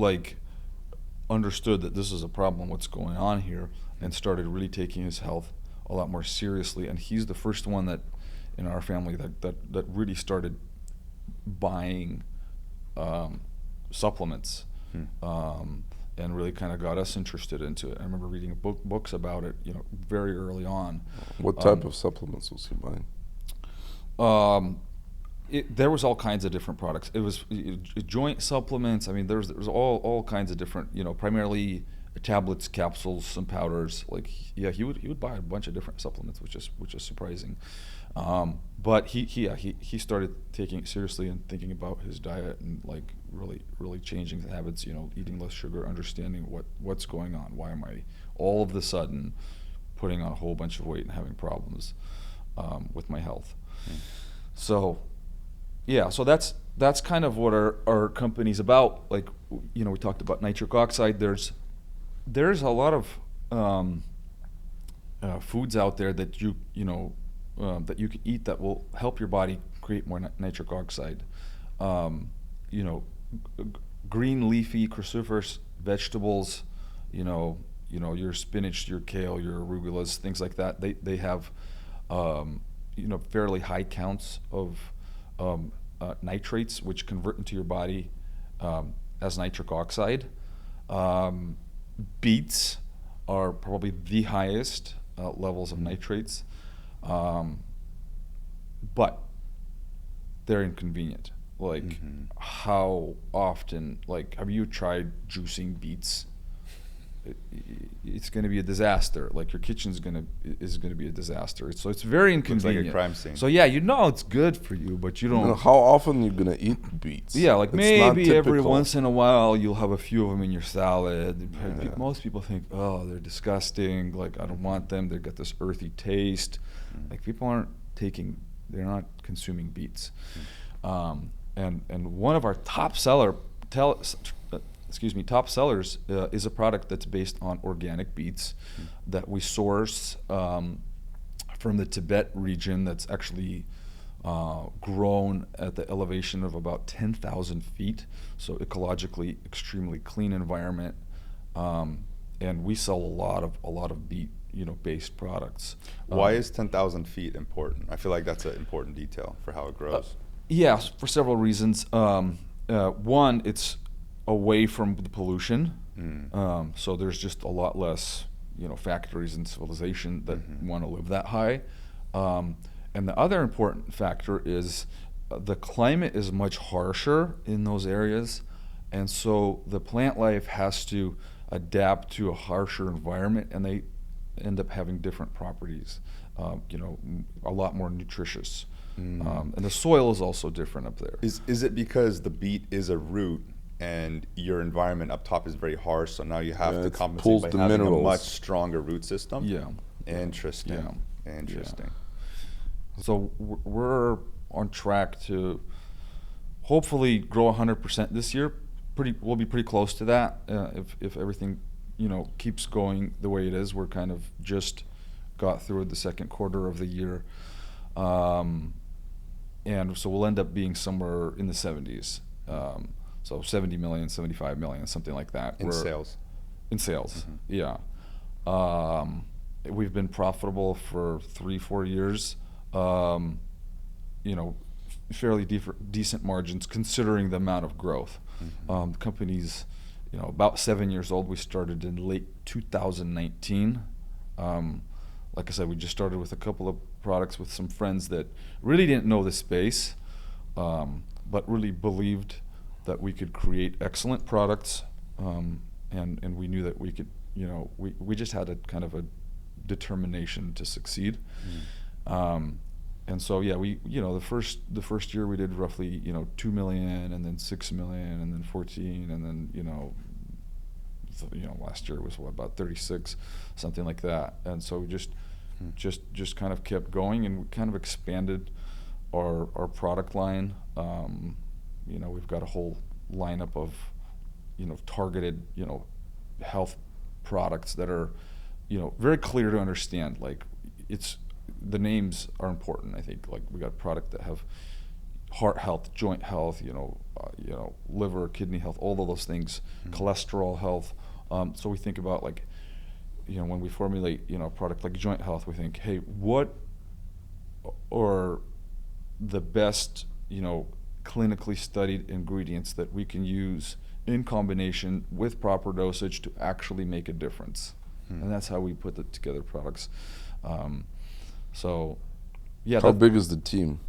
understood that this is a problem, what's going on here, and started really taking his health a lot more seriously. And he's the first one that in our family that really started buying supplements, and really kind of got us interested into it. I remember reading books about it, very early on. What type of supplements was he buying? There was all kinds of different products. It was joint supplements. I mean, there was all kinds of different, primarily tablets, capsules, some powders. He would buy a bunch of different supplements, which is surprising. But he started taking it seriously and thinking about his diet and really changing the habits. Eating less sugar, understanding what's going on. Why am I all of the sudden putting on a whole bunch of weight and having problems with my health. So yeah, so that's kind of what our company's about. Like, you know, we talked about nitric oxide. There's a lot of foods out there that you know that you can eat that will help your body create more nitric oxide. You know, green leafy cruciferous vegetables. You know your spinach, your kale, your arugulas, things like that. They have you know, fairly high counts of nitrates, which convert into your body as nitric oxide. Beets are probably the highest levels of nitrates, but they're inconvenient. Like, how often, like, have you tried juicing beets? It's going to be a disaster. Like, your kitchen's is going to be a disaster. So it's very inconvenient. Looks like a crime scene. So yeah, you know it's good for you, but you don't. You know, how often you're gonna eat beets? Yeah, like It's maybe not every typical. once in a while you'll have a few of them in your salad. Most people think, oh, they're disgusting. Like, I don't want them. They've got this earthy taste. Like, people they're not consuming beets. And one of our top sellers is a product that's based on organic beets that we source from the Tibet region, that's actually grown at the elevation of about 10,000 feet, so ecologically extremely clean environment, and we sell a lot of beet, you know, based products. Why is 10,000 feet important? I feel like that's an important detail for how it grows. Yes, for several reasons. One, it's away from the pollution, so there's just a lot less, you know, factories and civilization that want to live that high. And the other important factor is the climate is much harsher in those areas, and so the plant life has to adapt to a harsher environment, and they end up having different properties, you know, a lot more nutritious. And the soil is also different up there. Is it because the beet is a root and your environment up top is very harsh, so now you have to it compensate pulls by the having minerals. a much stronger root system? Yeah. Interesting. Yeah. Interesting. So we're on track to hopefully grow 100% this year. We'll be pretty close to that if everything, you know, keeps going the way it is. We're kind of just got through the second quarter of the year, and so we'll end up being somewhere in the 70s. So 70 million, 75 million, something like that. In sales. In sales, yeah. We've been profitable for 3-4 years. You know, fairly decent margins considering the amount of growth. The company's, you know, about 7 years old. We started in late 2019. Like I said, we just started with a couple of products with some friends that really didn't know the space, but really believed that we could create excellent products, and we knew that we could, you know, we just had a kind of a determination to succeed. And so yeah, we, you know, the first year we did roughly, you know, 2 million, and then 6 million, and then 14, and then, you know, last year was about 36, something like that. And so we just kind of kept going, and we kind of expanded our product line. You know, we've got a whole lineup of, you know, targeted, you know, health products that are, you know, very clear to understand. Like, the names are important. I think, like, we got product that have heart health, joint health, you know, liver, kidney health, all of those things, cholesterol health. So we think about, like, you know, when we formulate, you know, a product like joint health, we think, hey, what are the best, you know, clinically studied ingredients that we can use in combination with proper dosage to actually make a difference? And that's how we put together products. So, yeah. How big is the team?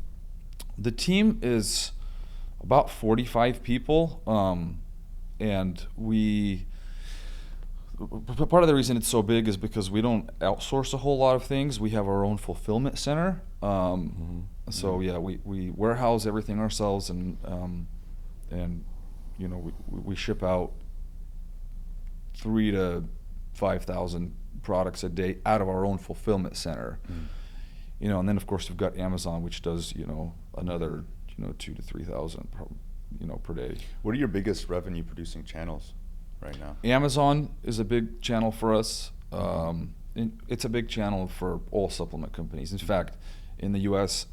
The team is about 45 people, and part of the reason it's so big is because we don't outsource a whole lot of things. We have our own fulfillment center. So yeah, we warehouse everything ourselves, and you know, we ship out 3,000 to 5,000 products a day out of our own fulfillment center. You know, and then of course we've got Amazon, which does, you know, another, you know, 2,000 to 3,000, you know, per day. What are your biggest revenue producing channels right now? Amazon is a big channel for us. It's a big channel for all supplement companies. In fact, in the U.S.,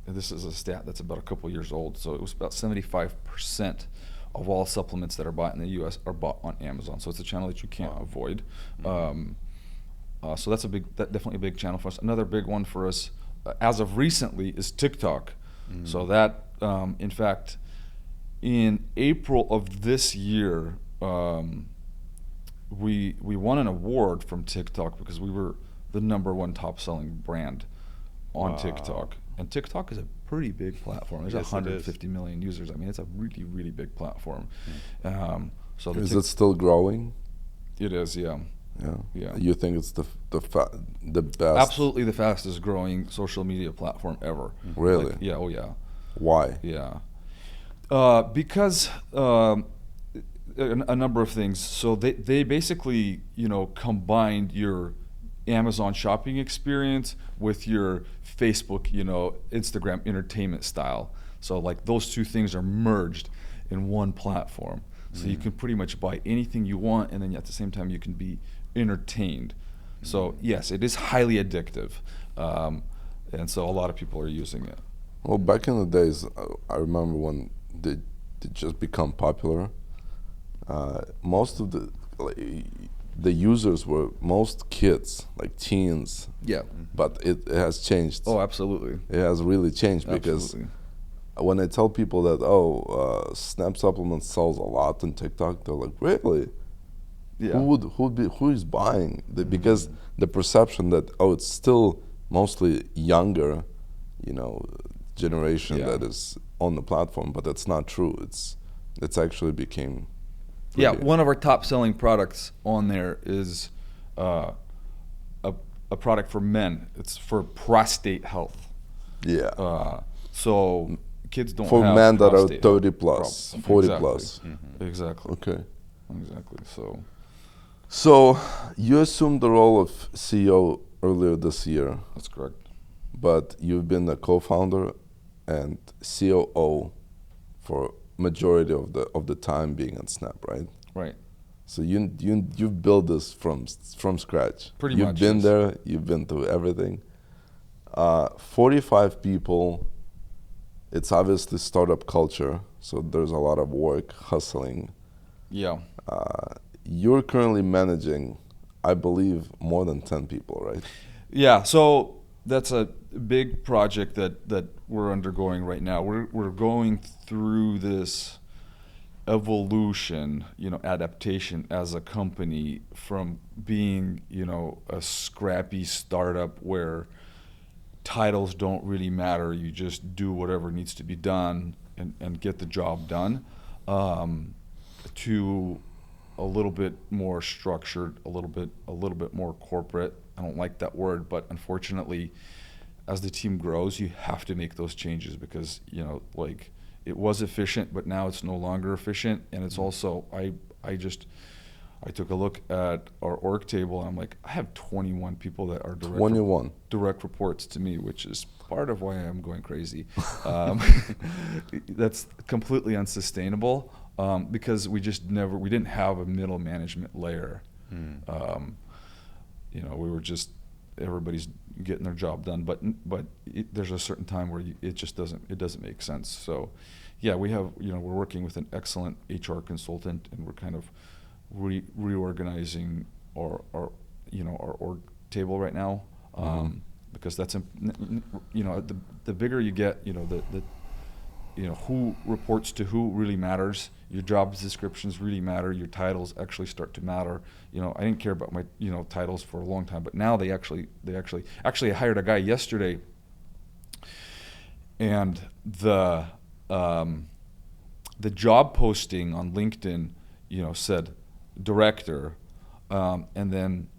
this is a stat that's about a couple years old, so it was about 75% of all supplements that are bought in the U.S. are bought on Amazon. So it's a channel that you can't avoid. So that's definitely a big channel for us. Another big one for us, as of recently, is TikTok. So that, in fact, in April of this year, we won an award from TikTok because we were the #1 top selling brand on TikTok. And TikTok is a pretty big platform. There's 150 million users. I mean, it's a really, really big platform. So is it still growing? It is, yeah. Yeah. You think it's the best? Absolutely the fastest growing social media platform ever. Really? Like, yeah. Oh, yeah. Why? Yeah. Because a number of things. So they basically, you know, combined your Amazon shopping experience with your Facebook, you know, Instagram entertainment style. So like those two things are merged in one platform. So you can pretty much buy anything you want, and then at the same time you can be entertained. So yes, it is highly addictive, and so a lot of people are using it. Well, back in the days, I remember when they just become popular. Most of the users were most kids, like teens. Yeah. But it has changed. Oh, absolutely. It has really changed because when I tell people that Snap Supplements sells a lot on TikTok, they're like, really? Yeah. Who is buying? Because the perception that it's still mostly younger, you know, generation that is on the platform, but that's not true. It's actually became. Yeah, one of our top selling products on there is a product for men. It's for prostate health. Yeah. So kids don't for have men that are prostate 30 plus, 40 exactly. plus. Exactly. Okay. Exactly. So you assumed the role of CEO earlier this year. That's correct. But you've been the co-founder and COO for majority of the time being at Snap, right? Right. So you've built this from scratch. Pretty much. You've been there. You've been through everything. 45 people. It's obviously startup culture, so there's a lot of work, hustling. Yeah. You're currently managing, I believe, more than 10 people, right? Yeah. So that's a big project that we're undergoing right now. We're going through this evolution, you know, adaptation as a company from being, you know, a scrappy startup where titles don't really matter. You just do whatever needs to be done and get the job done, to a little bit more structured, a little bit more corporate. I don't like that word, but unfortunately, as the team grows, you have to make those changes because, you know, like it was efficient, but now it's no longer efficient. And it's also, I took a look at our org table and I'm like, I have 21 people that are direct reports to me, which is part of why I'm going crazy. That's completely unsustainable because we didn't have a middle management layer. You know, we were just, everybody's getting their job done, but there's a certain time where it just doesn't make sense. So, yeah, we're working with an excellent HR consultant, and we're kind of reorganizing our org table right now, because that's, you know, the bigger you get, you know, you know, who reports to who really matters. Your job descriptions really matter. Your titles actually start to matter. You know, I didn't care about my, you know, titles for a long time, but now they actually I hired a guy yesterday, and the job posting on LinkedIn, you know, said director, and then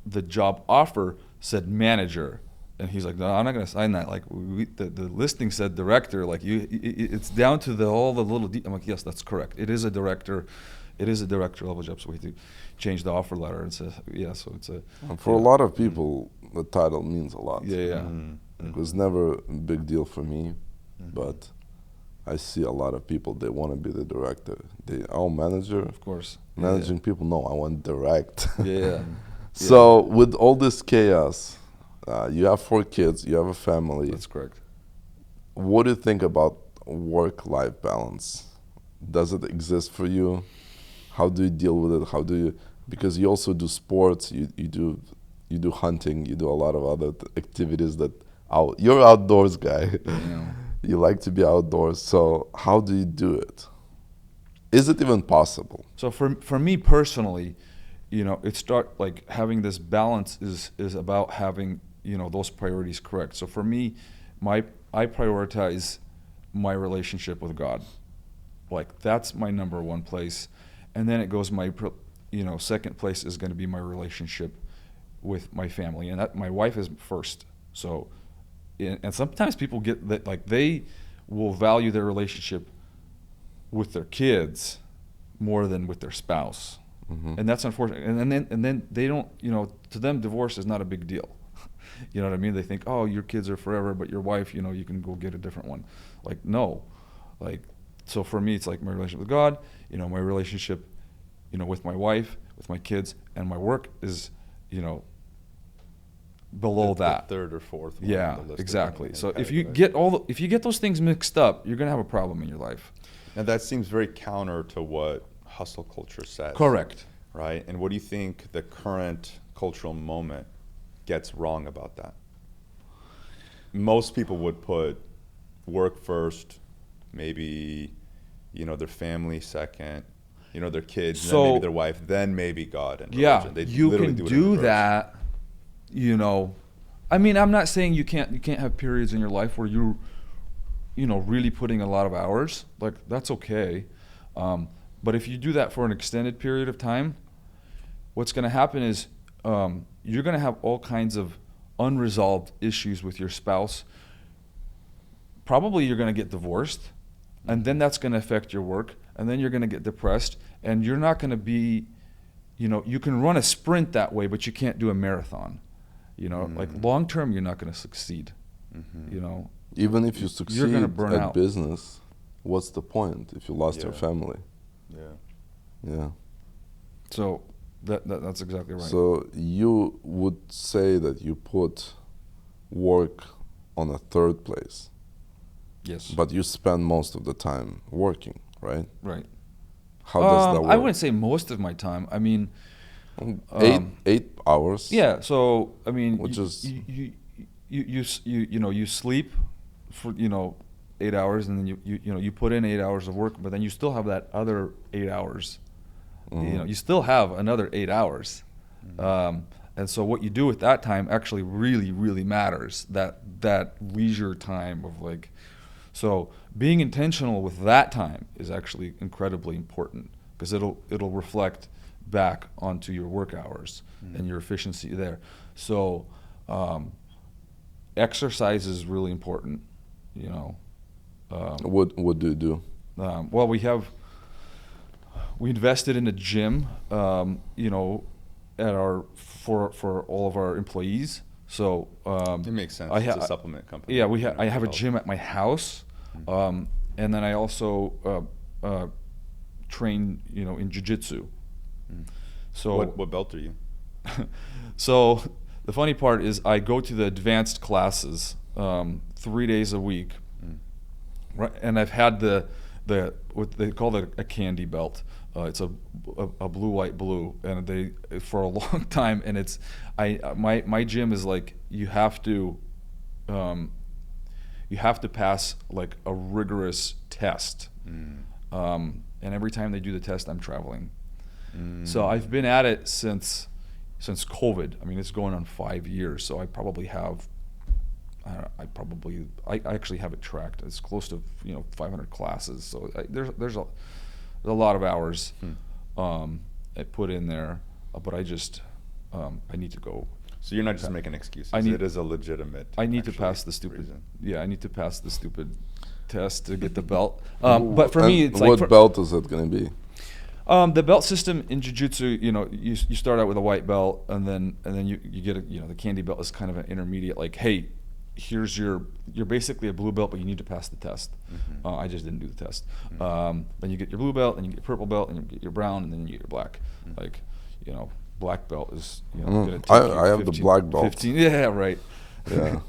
the job offer said manager. And he's like, no, I'm not going to sign that. Like, the listing said director. Like, it's down to all the little. I'm like, yes, that's correct. It is a director. it is a director level job, so we have to change the offer letter and say, so it's a. And for a lot of people, the title means a lot. Yeah. It was never a big deal for me, but I see a lot of people, they want to be the director. Manager. Of course. Managing people, no, I want direct. Yeah. So with all this chaos, you have 4 kids, you have a family. That's correct. What do you think about work-life balance? Does it exist for you? How do you deal with it? Because you also do sports, you do hunting, you do a lot of other activities you're an outdoors guy. Yeah. You like to be outdoors. So how do you do it? Is it even possible? So for me personally, having this balance is about having, those priorities correct. So for me, I prioritize my relationship with God. Like, that's my number one place. And then it goes second place is going to be my relationship with my family. And that my wife is first. So, and sometimes people get that, like, they will value their relationship with their kids more than with their spouse. And that's unfortunate. And then they don't, to them, divorce is not a big deal. You know what I mean? They think, oh, your kids are forever, but your wife, you can go get a different one. Like, no. Like, so for me, it's like my relationship with God, my relationship, with my wife, with my kids, and my work is, below that. The third or fourth one Yeah, on the list exactly. So if you categories. get those things mixed up, you're going to have a problem in your life. And that seems very counter to what hustle culture says. Correct. Right? And what do you think the current cultural moment gets wrong about that? Most people would put work first, maybe, their family second, their kids, then maybe their wife, then maybe God and religion. They you literally can it do in reverse. that. I mean, I'm not saying you can't have periods in your life where you're, really putting a lot of hours. Like, that's okay. But if you do that for an extended period of time, what's going to happen is you're going to have all kinds of unresolved issues with your spouse. Probably you're going to get divorced, and then that's going to affect your work, and then you're going to get depressed, and you're not going to be, you can run a sprint that way, but you can't do a marathon. Like, long term, you're not going to succeed. Even if you You're succeed gonna burn at out. business, what's the point if you lost your Yeah. family? Yeah. So that's exactly right. So you would say that you put work on a third place, Yes. but you spend most of the time working, right? Right. How does that work? I wouldn't say most of my time. I mean, 8 hours. yeah. So I mean, Which is- you sleep for 8 hours, and then you put in 8 hours of work, but then you still have that other 8 hours. You still have another 8 hours. And so what you do with that time actually really, really matters. That leisure time of, like, so being intentional with that time is actually incredibly important, because it'll reflect back onto your work hours and your efficiency there. So exercise is really important. What do you do? Well, we invested in a gym, for all of our employees. So It makes sense. I It's a supplement company. Yeah, I have a gym at my house, and then I also train, in jiu-jitsu. So What belt are you? so the funny part is I go to the advanced classes 3 days a week, right? And I've had the what they call a candy belt. It's a blue, white, blue, and they for a long time. And it's my gym is like you have to pass like a rigorous test, and every time they do the test, I'm traveling. So I've been at it since COVID. I mean, it's going on 5 years. So I probably have. I actually have it tracked. It's close to 500 classes. So there's a lot of hours I put in there, but I just I need to go. So you're not just making excuses. It is a legitimate. I need to pass the stupid. reason. Yeah, I need to pass the stupid test to get the belt. But for me, it's like what belt is it going to be? The belt system in jiu-jitsu, you start out with a white belt, and then you get the candy belt is kind of an intermediate. Like, hey, you're basically a blue belt, but you need to pass the test. I just didn't do the test. Then you get your blue belt, then you get your purple belt, and you get your brown, and then you get your black. Like, black belt is gonna take I have the black belt. 15. Yeah, right. Yeah.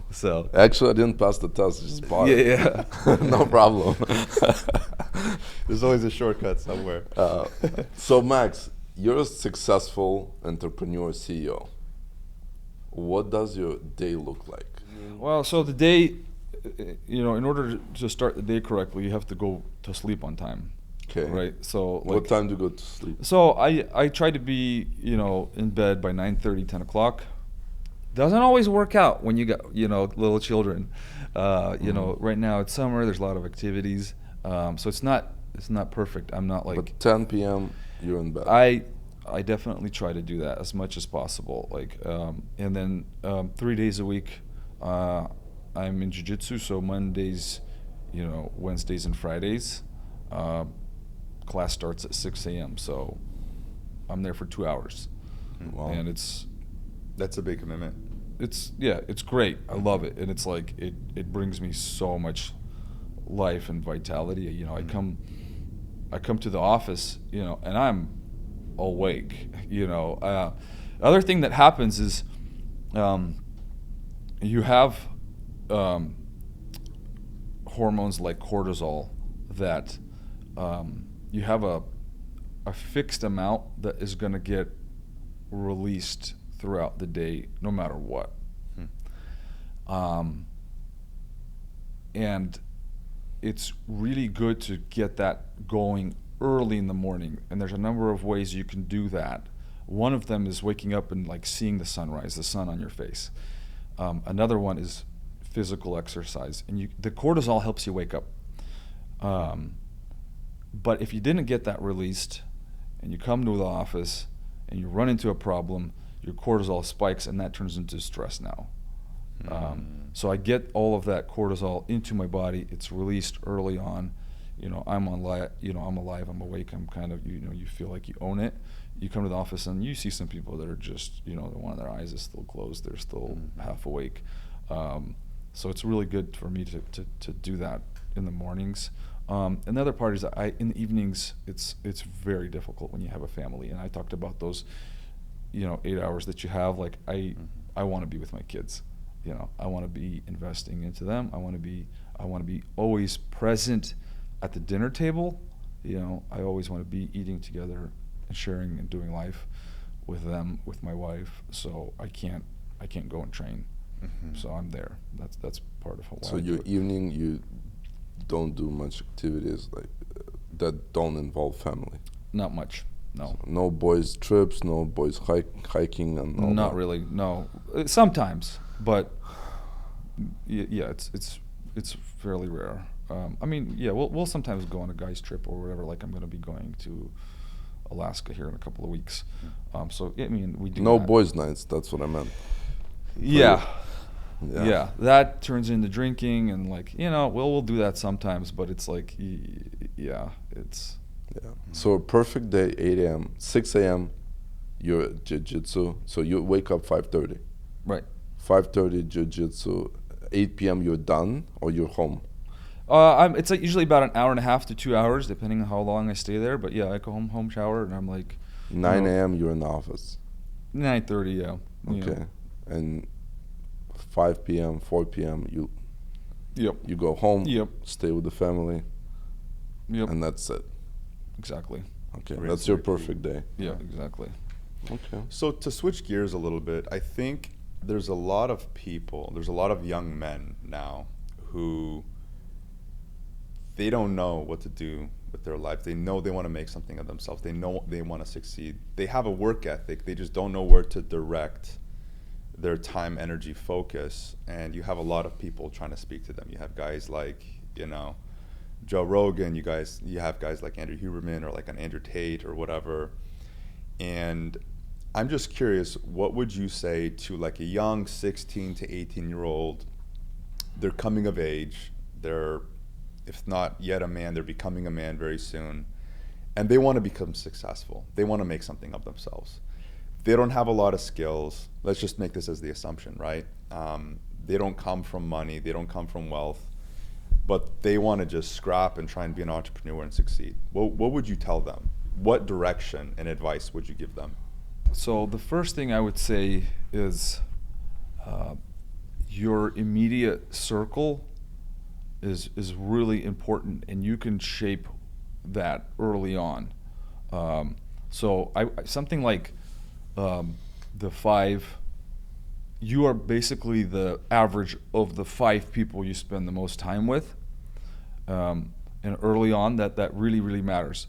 So Actually, I didn't pass the test. I just bought it. Yeah. No problem. There's always a shortcut somewhere. So Max, you're a successful entrepreneur CEO. What does your day look like? Well, so the day, in order to start the day correctly, you have to go to sleep on time. Okay. Right. So What time do you go to sleep? So I try to be in bed by 9:30, 10 o'clock. Doesn't always work out when you got little children. Right now it's summer. There's a lot of activities. So it's not perfect. I'm not like. But 10 p.m. you're in bed. I definitely try to do that as much as possible. Like, and then 3 days a week, I'm in jiu-jitsu. So Mondays, Wednesdays and Fridays, class starts at 6 a.m. So I'm there for 2 hours, Wow. and That's a big commitment. it's great. I love it, and it's like it brings me so much life and vitality. I come to the office, and I'm awake. Other thing that happens is you have hormones like cortisol that you have a fixed amount that is going to get released throughout the day, no matter what. And it's really good to get that going early in the morning. And there's a number of ways you can do that. One of them is waking up and like seeing the sunrise, the sun on your face. Another one is physical exercise, and the cortisol helps you wake up. But if you didn't get that released, and you come to the office and you run into a problem, your cortisol spikes, and that turns into stress now. So I get all of that cortisol into my body. It's released early on. I'm alive. I'm awake. I'm kind of, you feel like you own it. You come to the office and you see some people that are just, one of their eyes is still closed. They're still half awake. So it's really good for me to do that in the mornings. And the other part is that in the evenings, it's very difficult when you have a family. And I talked about those, 8 hours that you have. Like I want to be with my kids. I want to be investing into them. I want to be always present at the dinner table. I always want to be eating together and sharing and doing life with them, with my wife. So I can't go and train. So I'm there. That's part of why. So your evening, you don't do much activities like that don't involve family. Not much. No. So no boys trips, no boys hiking, and all Not that. really. No. Sometimes, but yeah, it's fairly rare. We'll sometimes go on a guy's trip or whatever. Like I'm going to be going to Alaska here in a couple of weeks. We do. No that. boys' nights. That's what I meant. Yeah. Yeah. Yeah, that turns into drinking, and we'll do that sometimes, but it's like, it's. Yeah. So a perfect day, 8 a.m., 6 a.m., you're at jiu-jitsu. So you wake up 5:30. Right. 5:30 jiu-jitsu. 8 p.m. you're done or you're home. It's like usually about an hour and a half to 2 hours, depending on how long I stay there. But yeah, I go home, shower, and I'm like. 9 a.m. you're in the office. 9:30, yeah. Okay. And 5 p.m., 4 p.m. Yep. You go home. Yep. Stay with the family. Yep. And that's it. Exactly. Okay. Rinse That's your and repeat. perfect day. Yeah, exactly. Okay. So to switch gears a little bit, I think there's a lot of young men now who they don't know what to do with their life. They know they want to make something of themselves. They know they want to succeed. They have a work ethic. They just don't know where to direct their time, energy, focus. And you have a lot of people trying to speak to them. You have guys like, Joe Rogan. You have guys like Andrew Huberman or like an Andrew Tate or whatever. And I'm just curious, what would you say to like a young 16 to 18-year-old? They're coming of age. They're, if not yet a man, they're becoming a man very soon. and they want to become successful. They want to make something of themselves. They don't have a lot of skills. Let's just make this as the assumption, right? They don't come from money. They don't come from wealth. But they want to just scrap and try and be an entrepreneur and succeed. What would you tell them? What direction and advice would you give them? So the first thing I would say is your immediate circle is really important, and you can shape that early on. So something like the 5, you are basically the average of the 5 people you spend the most time with. And early on, that really, really matters.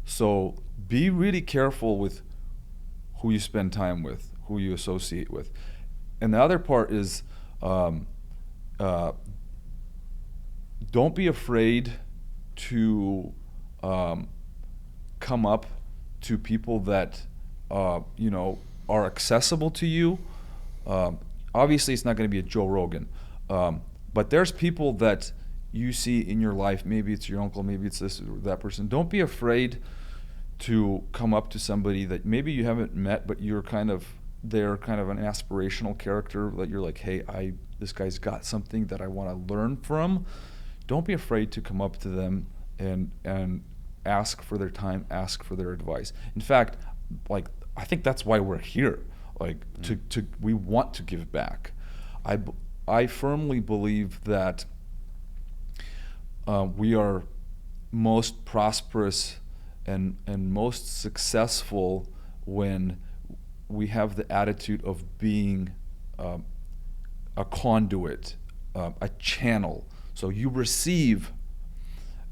So be really careful with who you spend time with, who you associate with. And the other part is don't be afraid to come up to people that are accessible to you. Obviously, it's not going to be a Joe Rogan, but there's people that you see in your life. Maybe it's your uncle, maybe it's this or that person. Don't be afraid to come up to somebody that maybe you haven't met, but they're kind of an aspirational character that you're like, hey, this guy's got something that I want to learn from. Don't be afraid to come up to them and ask for their time, ask for their advice. In fact, like, I think that's why we're here. Like, we want to give back. I firmly believe that we are most prosperous and most successful when we have the attitude of being a conduit, a channel. So you receive,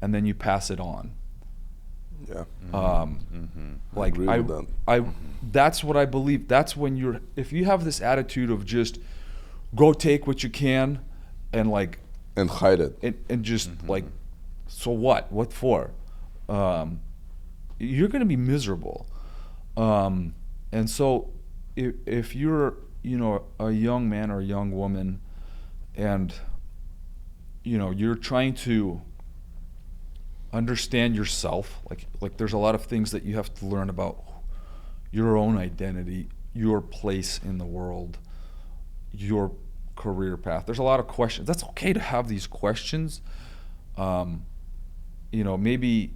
and then you pass it on. Yeah. Like that's what I believe. That's when if you have this attitude of just go take what you can, and hide it, and just like, so what for? You're going to be miserable. And so if you're a young man or a young woman, and you're trying to understand yourself, like there's a lot of things that you have to learn about your own identity, your place in the world, your career path. There's a lot of questions. That's okay to have these questions. Maybe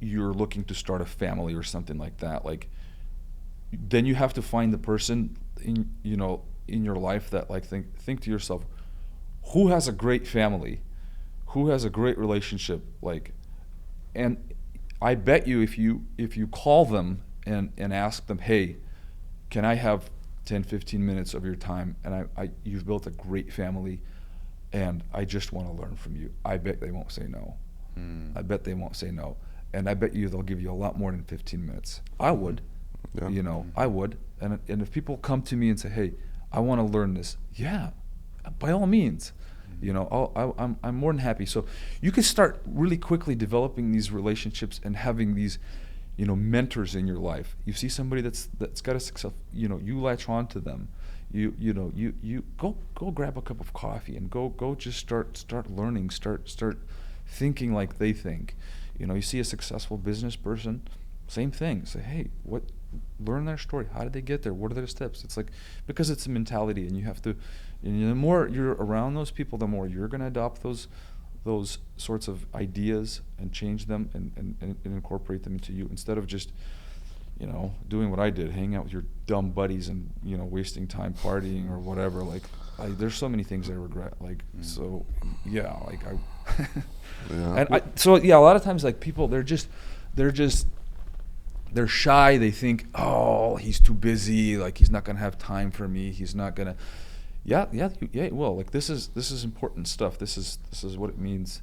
you're looking to start a family or something like that. Like, then you have to find the person in your life that think to yourself, who has a great family, who has a great relationship, and I bet you if you call them and ask them, hey, can I have 10-15 minutes of your time, and you've built a great family and I just want to learn from you, I bet they won't say no. I bet they won't say no. And I bet you they'll give you a lot more than 15 minutes. I would. Yeah. I would. And if people come to me and say, hey, I want to learn this, yeah, by all means. I'm more than happy. So you can start really quickly developing these relationships and having these, mentors in your life. You see somebody that's got a success, you latch on to them. You go grab a cup of coffee and go just start learning, start thinking like they think. You see a successful business person, same thing. Say, hey, learn their story. How did they get there? What are their steps? It's like, because it's a mentality, and you have to. And the more you're around those people, the more you're going to adopt those sorts of ideas and change them and incorporate them into you, instead of just doing what I did, hang out with your dumb buddies and wasting time partying or whatever. There's so many things I regret. So yeah, Yeah. And a lot of times people they're shy. They think, oh, he's too busy. He's not gonna have time for me. He's not gonna. Yeah. Well, this is important stuff. This is what it means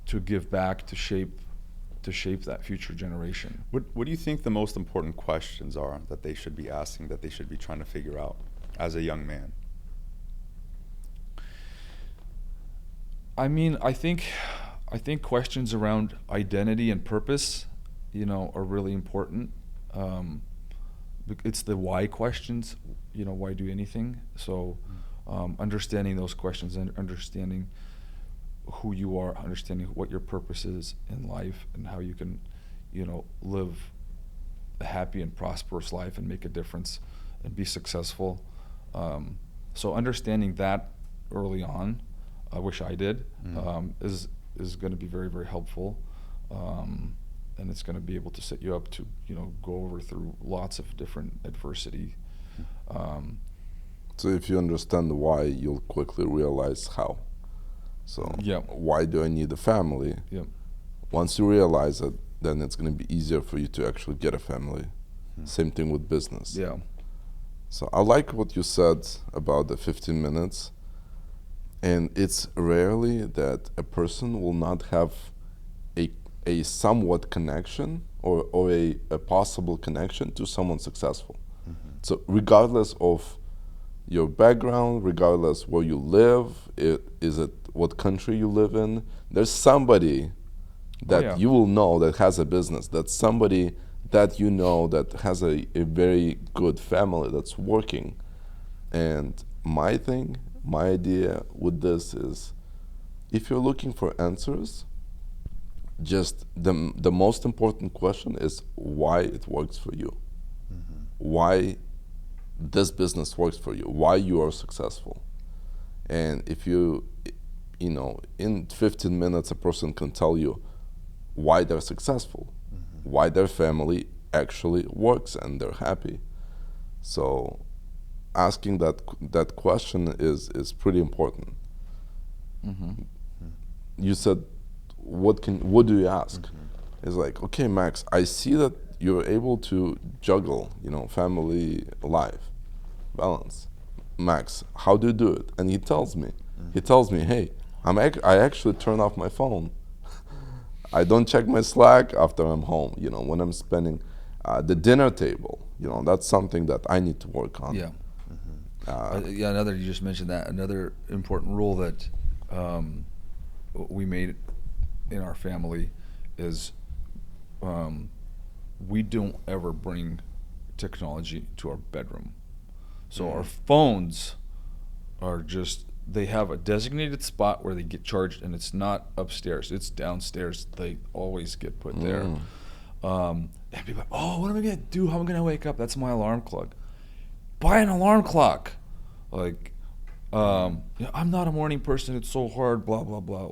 to give back, to shape that future generation. What do you think the most important questions are that they should be asking, that they should be trying to figure out as a young man? I mean, I think questions around identity and purpose, are really important. It's the why questions, why do anything? So understanding those questions and understanding who you are, understanding what your purpose is in life, and how you can, live a happy and prosperous life and make a difference and be successful. So understanding that early on, I wish I did, is going to be very, very helpful. And it's going to be able to set you up to, go over through lots of different adversity. So if you understand the why, you'll quickly realize how. So why do I need a family? Once you realize it, then it's going to be easier for you to actually get a family. Same thing with business. So I like what you said about the 15 minutes. And it's rarely that a person will not have a somewhat connection or a possible connection to someone successful. So regardless of your background, regardless where you live, is it what country you live in, there's somebody that you will know that has a business, that's somebody that you know that has a very good family that's working. And my idea with this is, if you're looking for answers, just the most important question is why it works for you. Why this business works for you, why you are successful. And if in 15 minutes a person can tell you why they're successful, why their family actually works and they're happy. So asking that question is pretty important. You said, what do you ask? It's like, okay, Max, I see that you're able to juggle, family life balance. Max, how do you do it? And he tells me, hey, I actually turn off my phone. I don't check my Slack after I'm home. When I'm spending the dinner table, that's something that I need to work on. You just mentioned that. Another important rule that we made in our family is we don't ever bring technology to our bedroom. So our phones are they have a designated spot where they get charged, and it's not upstairs, it's downstairs. They always get put there. And people are like, oh, what am I going to do? How am I going to wake up? That's my alarm clock. Buy an alarm clock. Like, I'm not a morning person. It's so hard, blah, blah, blah.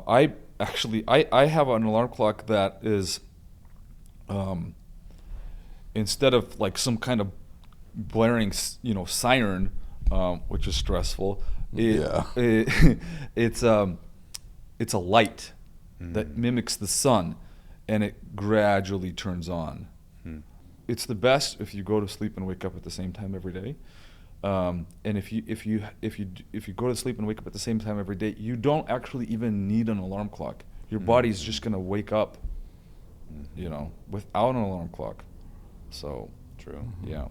I have an alarm clock that is, instead of like some kind of blaring, siren, which is stressful, it's a light that mimics the sun, and it gradually turns on. It's the best if you go to sleep and wake up at the same time every day. And if you go to sleep and wake up at the same time every day, you don't actually even need an alarm clock. Your body's just gonna wake up, without an alarm clock. So true. Yeah.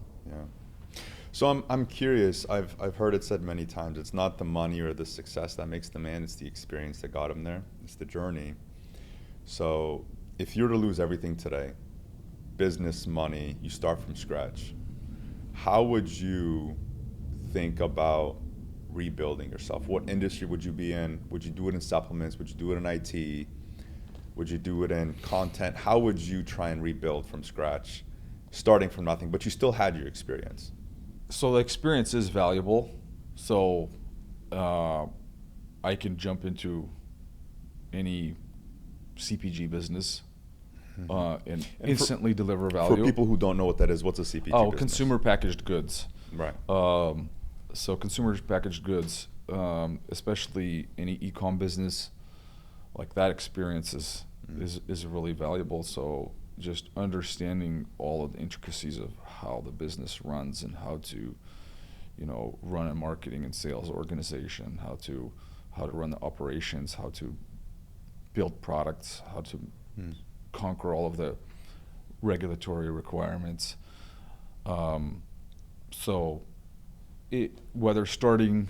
So I'm curious. I've heard it said many times. It's not the money or the success that makes the man. It's the experience that got him there. It's the journey. So if you were to lose everything today, business, money, you start from scratch, how would you think about rebuilding yourself? What industry would you be in? Would you do it in supplements? Would you do it in IT? Would you do it in content? How would you try and rebuild from scratch, starting from nothing, but you still had your experience? So the experience is valuable. So I can jump into any CPG business and instantly deliver value. For people who don't know what that is, what's a CPG business? Consumer packaged goods. Right. So consumer packaged goods, especially any e-com business, like that experience is really valuable. So just understanding all of the intricacies of how the business runs and how to, run a marketing and sales organization, how to run the operations, how to build products, how to conquer all of the regulatory requirements. So whether starting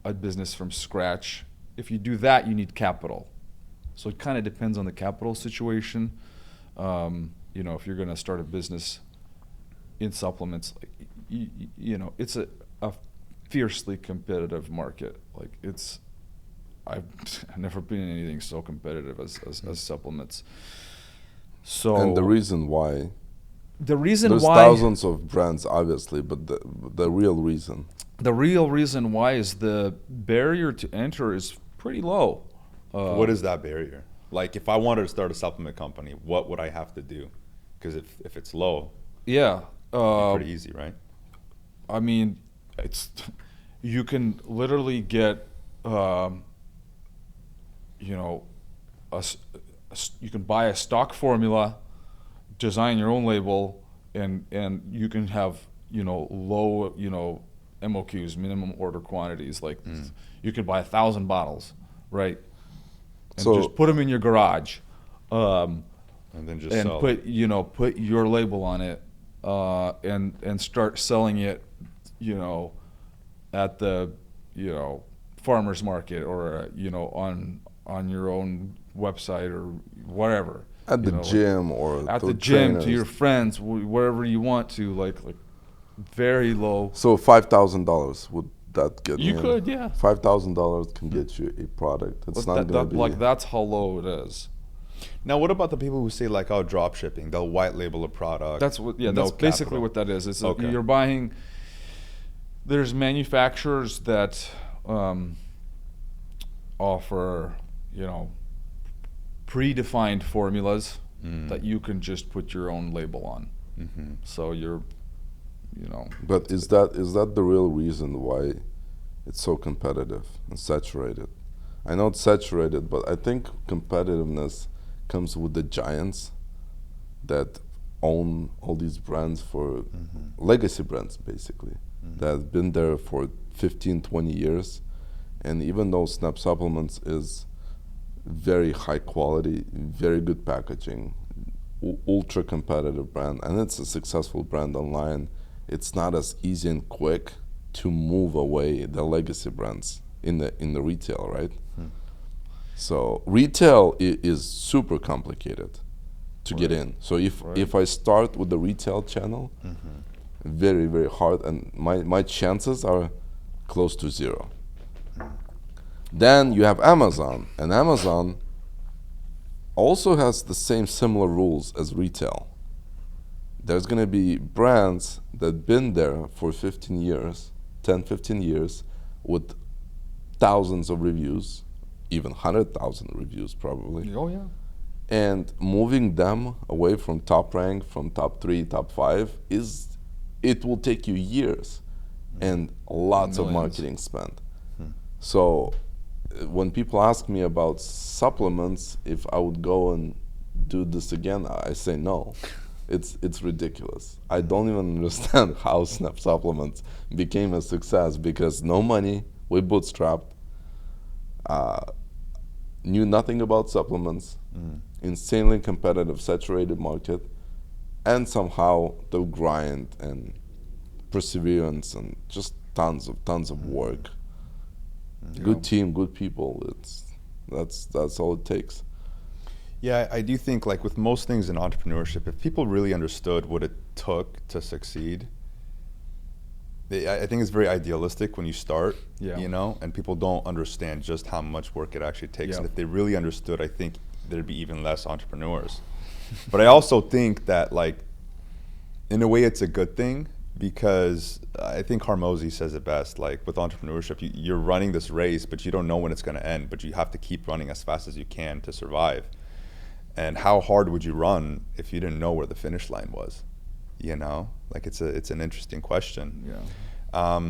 a business from scratch, if you do that, you need capital. So it kind of depends on the capital situation. If you're going to start a business in supplements, it's a fiercely competitive market. Like it's I've never been in anything so competitive as supplements. So And the reason why, there's why thousands of brands, obviously, but the real reason. The real reason why is the barrier to enter is pretty low. What is that barrier? Like, if I wanted to start a supplement company, what would I have to do? Because if it's low, yeah, it's pretty easy, right? I mean, you can literally get, you know, you can buy a stock formula, design your own label, and you can have, you know, low, you know, MOQs, minimum order quantities. Like you could buy 1,000 bottles, right? And So just put them in your garage, And then just sell. put your label on it, and start selling it, you know, at the, you know, farmer's market, or you know, on your own website or whatever. at the gym or at to the gym, trainers. to your friends, wherever you want to, like very low. So $5,000 would that get You in? could, yeah. $5,000 can get you a product. It's But not gonna be like that's how low it is. Now, what about the people who say, like, oh, drop shipping? They'll white label a product. That's what. Yeah, no that's basically capital. what that is. It's Okay. you're buying. There's manufacturers that offer, you know, predefined formulas that you can just put your own label on. Mm-hmm. So you're, you know. But is that the real reason why it's so competitive and saturated? I know it's saturated, but I think competitiveness comes with the giants that own all these brands for legacy brands, basically, that have been there for 15, 20 years. And even though Snap Supplements is very high quality, very good packaging, ultra competitive brand, and it's a successful brand online, it's not as easy and quick to move away the legacy brands in the retail, right? So retail is super complicated to get in. So if I start with the retail channel, very, very hard, and my chances are close to zero. Then you have Amazon, and Amazon also has the same similar rules as retail. There's going to be brands that been there for 15 years, 10, 15 years, with thousands of reviews, even 100,000 reviews probably. Oh yeah. And moving them away from top rank, from top 3, top 5, it will take you years and lots of Millions. marketing spend. So when people ask me about supplements, if I would go and do this again, I say no. It's ridiculous. I don't even understand how Snap Supplements became a success, because no money, we bootstrapped, knew nothing about supplements, insanely competitive, saturated market, and somehow the grind and perseverance and just tons of work. Good team, good people. That's all it takes. Yeah, I do think, like with most things in entrepreneurship, if people really understood what it took to succeed, I think it's very idealistic when you start, you know, and people don't understand just how much work it actually takes. And if they really understood, I think there'd be even less entrepreneurs. But I also think that, like, in a way, it's a good thing, because I think Hormozi says it best. Like with entrepreneurship, you're running this race, but you don't know when it's going to end. But you have to keep running as fast as you can to survive. And how hard would you run if you didn't know where the finish line was? You know, like it's an interesting question. Yeah.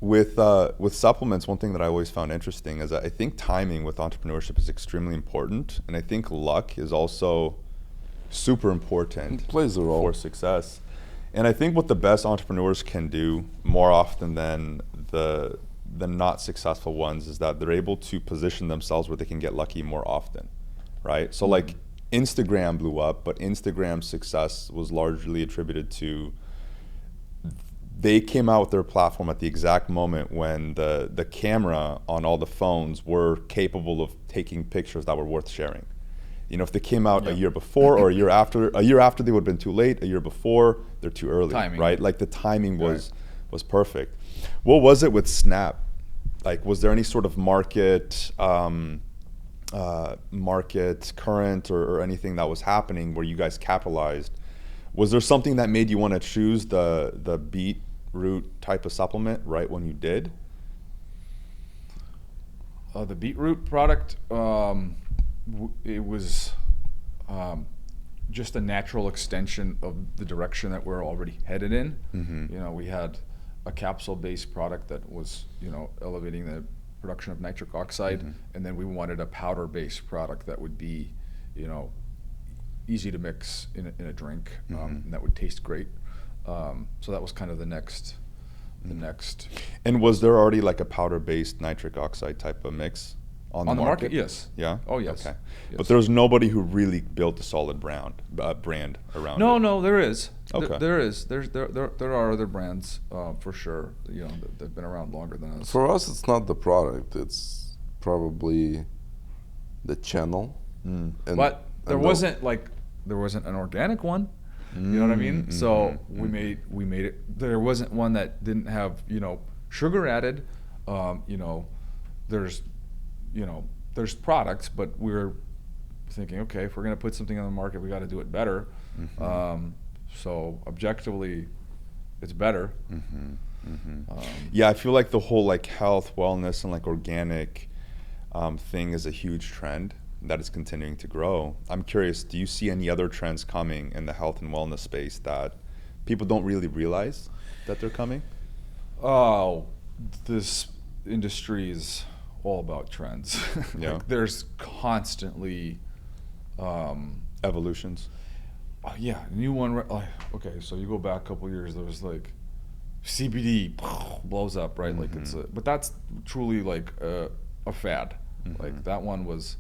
With supplements, one thing that I always found interesting is that I think timing with entrepreneurship is extremely important, and I think luck is also super important. It plays a role for success. And I think what the best entrepreneurs can do more often than the not successful ones is that they're able to position themselves where they can get lucky more often, right? So like Instagram blew up, but Instagram's success was largely attributed to they came out with their platform at the exact moment when the camera on all the phones were capable of taking pictures that were worth sharing. You know, if they came out a year before or a year after they would have been too late. A year before, they're too early, Timing. right? Like the timing was perfect. What was it with Snap like, was there any sort of market current or anything that was happening where you guys capitalized? Was there something that made you want to choose the beetroot type of supplement right when you did? The beetroot product, it was just a natural extension of the direction that we're already headed in. You know, we had a capsule-based product that was, you know, elevating the production of nitric oxide, and then we wanted a powder-based product that would be, you know, easy to mix in a drink, and that would taste great. So that was kind of the next. And was there already like a powder-based nitric oxide type of mix on the market? Yes. Yeah. Oh yes. Okay. Yes. But there was nobody who really built a solid brand around it. No, there is. Okay. There is. There are other brands for sure. You know, they've been around longer than us. For us, it's not the product. It's probably the channel. But there wasn't an organic one. You know what I mean? So we made it. There wasn't one that didn't have, you know, sugar added. You know, there's products, but we're thinking, okay, if we're gonna put something on the market, we got to do it better. So objectively, it's better. Yeah, I feel like the whole like health, wellness, and like organic thing is a huge trend that is continuing to grow. I'm curious, do you see any other trends coming in the health and wellness space that people don't really realize that they're coming? Oh, this industry is all about trends. Yeah. Like, there's constantly Evolutions. yeah, new one. Okay, so you go back a couple years, there was like CBD blows up, right? Like but that's truly like a fad. Like that one was.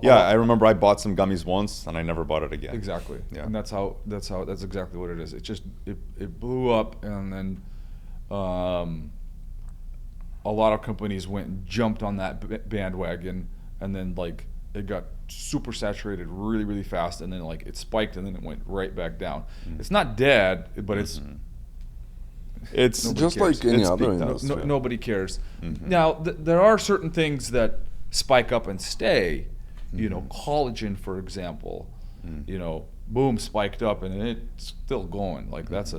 Yeah, I remember I bought some gummies once and I never bought it again. Exactly. Yeah. And that's exactly what it is. It just it blew up, and then a lot of companies went and jumped on that bandwagon, and then like it got super saturated really, really fast, and then like it spiked, and then it went right back down. It's not dead, but it's just cares. like any It's other peaked out. industry. nobody cares. Now there are certain things that spike up and stay. You know, collagen, for example, you know, boom, spiked up, and it's still going. Like that's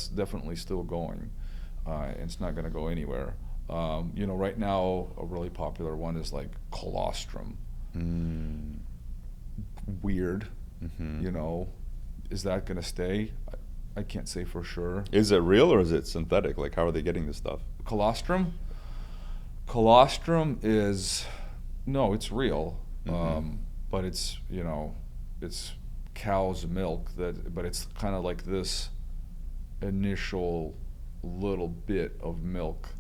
definitely still going, and it's not going to go anywhere. You know, right now a really popular one is like colostrum. Weird. You know, is that going to stay? I can't say for sure. Is it real or is it synthetic? Like, how are they getting this stuff? Colostrum is, no, it's real. But it's, you know, it's cow's milk but it's kind of like this initial little bit of milk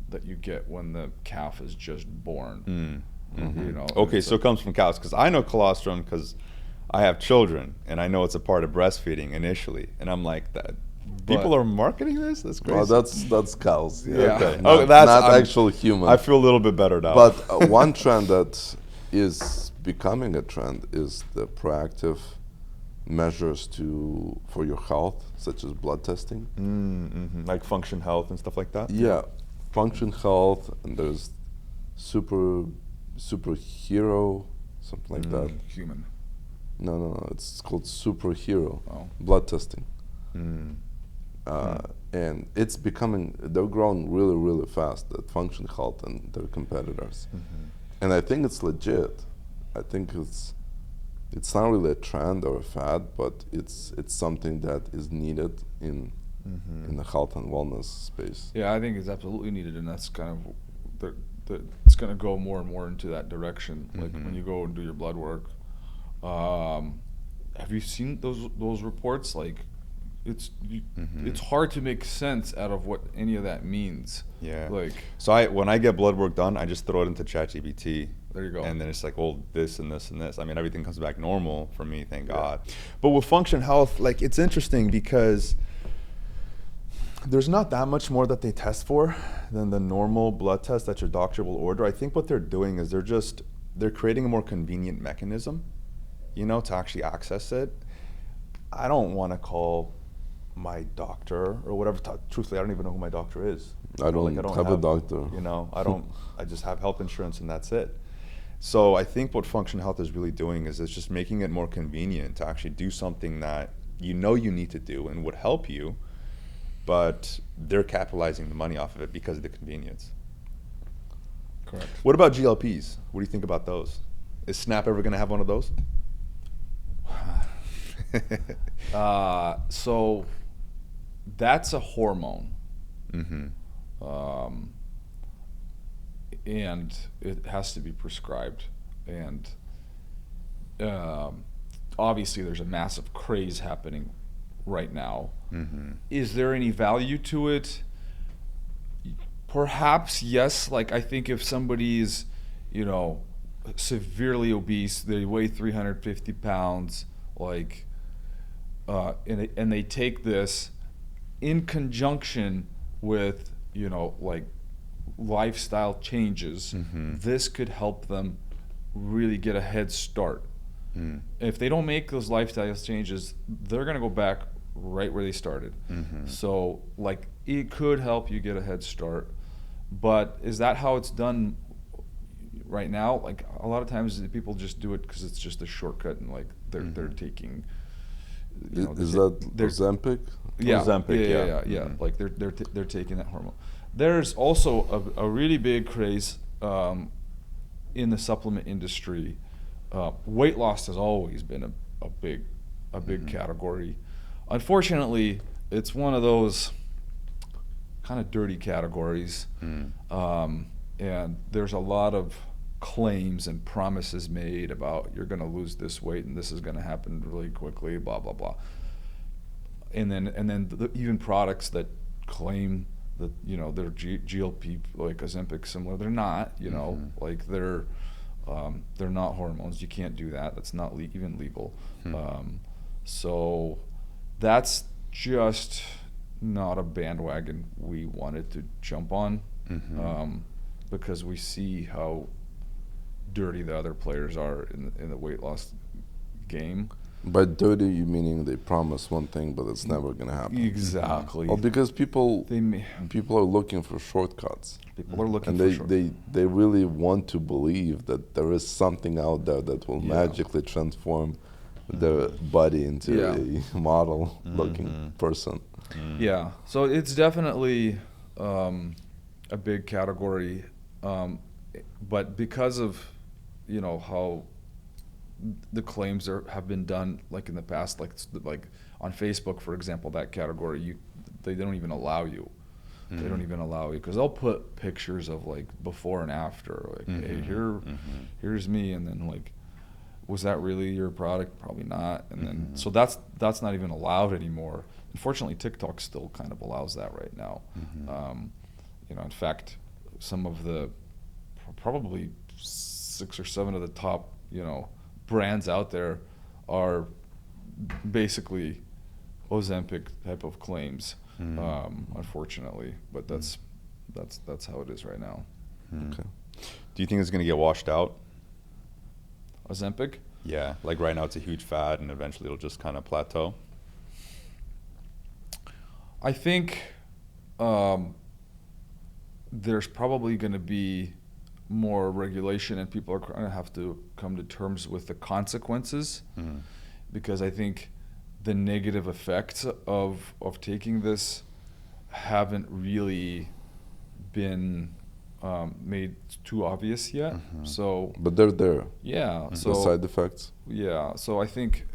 that you get when the calf is just born. You know. Okay, so it comes from cows, because I know colostrum because I have children and I know it's a part of breastfeeding initially, and I'm like, that people are marketing this? That's crazy. Well, that's cows. Yeah. Okay. Not, not actual human. I feel a little bit better now. But one trend that is becoming a trend is the proactive measures for your health, such as blood testing. Like function health and stuff like that. Yeah, function health, and there's superhero, something like that. Human. No, it's called superhero Oh. blood testing. And it's they're growing really, really fast at Function Health and their competitors. And I think it's legit. I think it's not really a trend or a fad, but it's something that is needed in the health and wellness space. Yeah, I think it's absolutely needed, and that's kind of it's going to go more and more into that direction. Like when you go and do your blood work, have you seen those reports? Like, it's hard to make sense out of what any of that means. Yeah. Like, so when I get blood work done, I just throw it into ChatGPT. There you go. And then it's like, well, this and this and this. I mean, everything comes back normal for me, thank God. But with function health, like, it's interesting because there's not that much more that they test for than the normal blood test that your doctor will order. I think what they're doing is they're creating a more convenient mechanism, to actually access it. I don't want to call my doctor or whatever. Truthfully, I don't even know who my doctor is. I don't have a doctor. You know, I just have health insurance and that's it. So I think what Function Health is really doing is it's just making it more convenient to actually do something that you know you need to do and would help you, but they're capitalizing the money off of it because of the convenience. Correct. What about GLPs? What do you think about those? Is Snap ever going to have one of those? So that's a hormone. Mm-hmm. And it has to be prescribed. And obviously there's a massive craze happening right now. Mm-hmm. Is there any value to it? Perhaps yes. Like, I think if somebody is, you know, severely obese, they weigh 350 pounds, like, and they take this in conjunction with, you know, like, lifestyle changes, this could help them really get a head start. If they don't make those lifestyle changes, they're going to go back right where they started. So, like, it could help you get a head start. But is that how it's done right now? Like, a lot of times people just do it because it's just a shortcut, and like they're taking. You know, Is that Ozempic? Yeah, Ozempic, yeah. Like they're taking that hormone. There's also a really big craze in the supplement industry. Weight loss has always been a big category. Unfortunately, it's one of those kind of dirty categories, and there's a lot of claims and promises made about you're going to lose this weight and this is going to happen really quickly, blah blah blah. And then even products that claim that, you know, they're GLP, like Ozempic, similar, they're not. You know, like they're not hormones. You can't do that. That's not even legal. So that's just not a bandwagon we wanted to jump on, because we see how dirty the other players are in the weight loss game. By dirty, you meaning they promise one thing, but it's never going to happen. Exactly. Well, because people are looking for shortcuts. People are looking and for shortcuts. they really want to believe that there is something out there that will magically transform their body into a model-looking person. Yeah, so it's definitely a big category, but because of, you know, how the claims have been done, like in the past, like on Facebook, for example, that category, they don't even allow you. They don't even allow you because they'll put pictures of like before and after, like, hey, here's me, and then like, was that really your product? Probably not. And then so that's not even allowed anymore. Unfortunately, TikTok still kind of allows that right now. You know, in fact, some of the probably 6 or 7 of the top, you know, brands out there are basically Ozempic type of claims, unfortunately. But that's how it is right now. Okay. Do you think it's going to get washed out? Ozempic? Yeah, like right now it's a huge fad and eventually it'll just kind of plateau. I think there's probably going to be more regulation, and people are going to have to come to terms with the consequences, because I think the negative effects of taking this haven't really been made too obvious yet. So, but they're there. Yeah. The So side effects. Yeah. So I think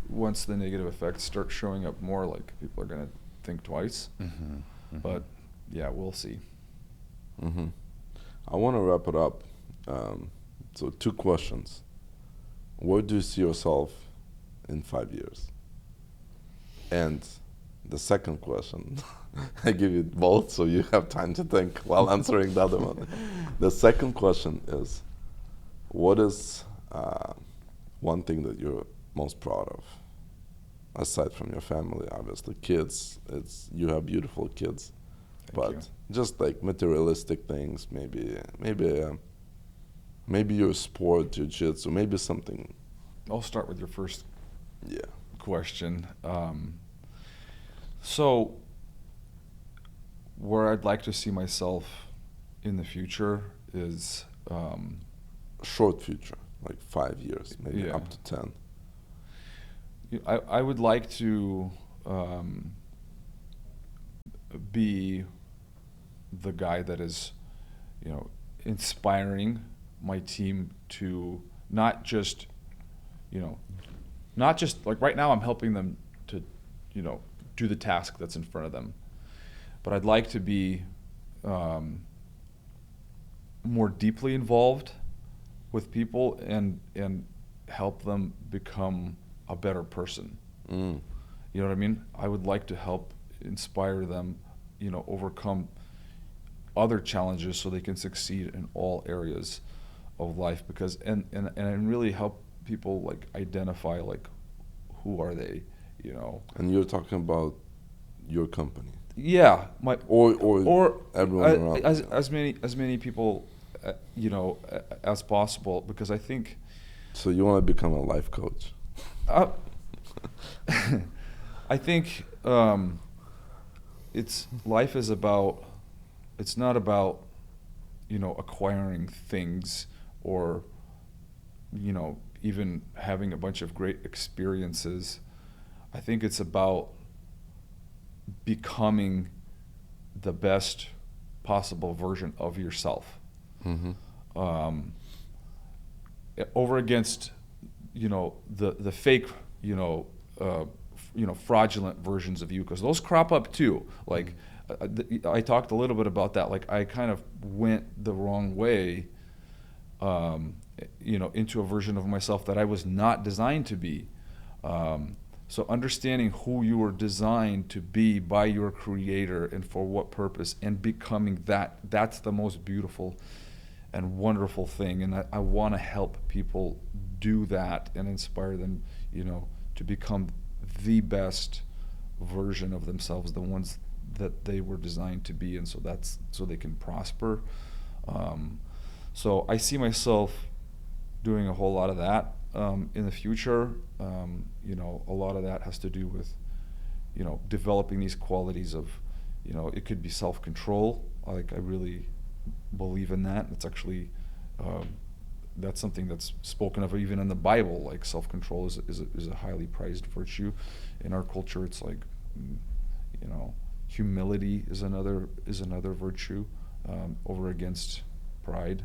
once the negative effects start showing up more, like, people are going to think twice. But yeah, we'll see. I want to wrap it up. So 2 questions. Where do you see yourself in 5 years? And the second question, I give you both so you have time to think while answering the other one. The second question is, what is one thing that you're most proud of? Aside from your family, obviously, kids, you have beautiful kids. Thank you. Just like materialistic things, maybe your sport, jiu-jitsu, maybe something. I'll start with your first question. So, where I'd like to see myself in the future is, Short future, like 5 years, maybe Yeah. up to 10. I would like to be the guy that is, inspiring my team to not just, not just like right now I'm helping them to, do the task that's in front of them, but I'd like to be more deeply involved with people and help them become a better person. Mm. You know what I mean? I would like to help inspire them, overcome other challenges so they can succeed in all areas of life, because and really help people like identify like who are they, And you're talking about your company, Yeah, or everyone around. as many people, as possible, because I think So you want to become a life coach? uh, I think life is about, it's not about, acquiring things or, even having a bunch of great experiences. I think it's about becoming the best possible version of yourself. Mm-hmm. Over against, the fake, fraudulent versions of you, because those crop up too. Like, I talked a little bit about that. Like, I kind of went the wrong way, into a version of myself that I was not designed to be. So understanding who you were designed to be by your creator and for what purpose, and becoming that's the most beautiful and wonderful thing. And I want to help people do that and inspire them, to become the best version of themselves, the ones that they were designed to be. And so they can prosper. So I see myself doing a whole lot of that in the future. A lot of that has to do with, developing these qualities of, it could be self-control. Like, I really believe in that. It's actually, that's something that's spoken of even in the Bible. Like, self-control is a highly prized virtue. In our culture, it's like, humility is another virtue, over against pride.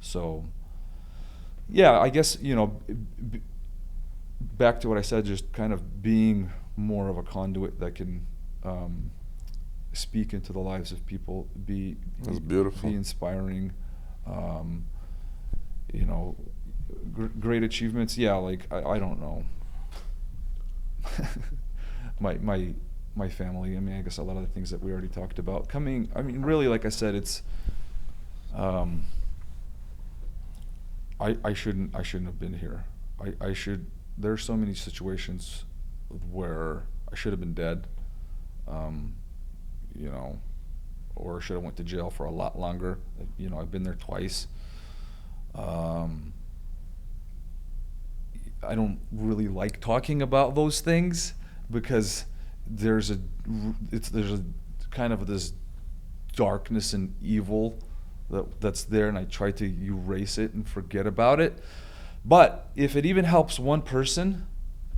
So, yeah, I guess, back to what I said, just kind of being more of a conduit that can speak into the lives of people, That's beautiful. be inspiring, great achievements. Yeah, like, I don't know. my family. I mean, I guess a lot of the things that we already talked about. Really, like I said, it's, I shouldn't have been here. There's so many situations where I should have been dead, or should have went to jail for a lot longer. I've been there twice. I don't really like talking about those things, because there's a kind of this darkness and evil that's there, and I try to erase it and forget about it. But if it even helps one person,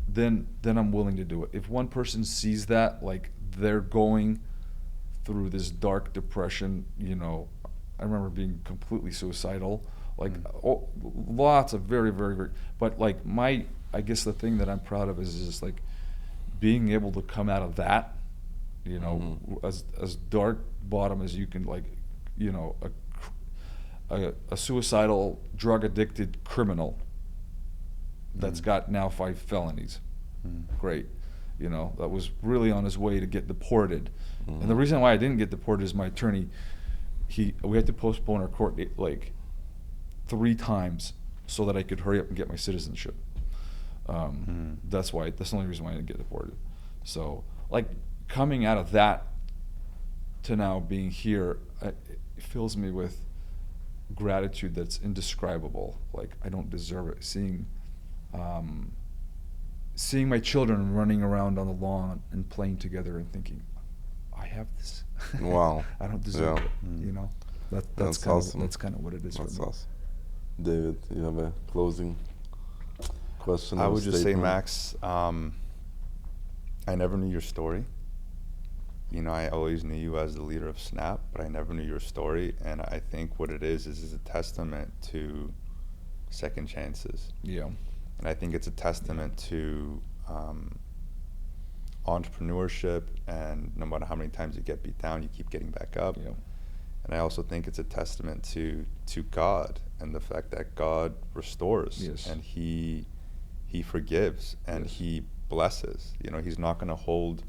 then I'm willing to do it. If one person sees that, like, they're going through this dark depression, I remember being completely suicidal, like, lots of very, very, very, but like, I guess the thing that I'm proud of is just like being able to come out of that, as dark bottom as you can, like, a suicidal, drug addicted criminal that's got now 5 felonies. Great. That was really on his way to get deported. And the reason why I didn't get deported is my attorney, we had to postpone our court date like 3 times so that I could hurry up and get my citizenship. That's the only reason why I didn't get deported. So, like, coming out of that to now being here, it fills me with gratitude that's indescribable. Like, I don't deserve it. Seeing seeing my children running around on the lawn and playing together and thinking, I have this. Wow. I don't deserve Yeah. it. You know, that's That's kind awesome. of that's kind of what it is That's for me. awesome. David, you have a closing question? I or would just say, statement? Max, I never knew your story. You know, I always knew you as the leader of Snap, but I never knew your story. And I think what it is a testament to second chances. Yeah. And I think it's a testament to entrepreneurship, and no matter how many times you get beat down, you keep getting back up. Yeah. And I also think it's a testament to God and the fact that God restores, Yes. and he forgives, and Yes. he blesses. You know, he's not going to hold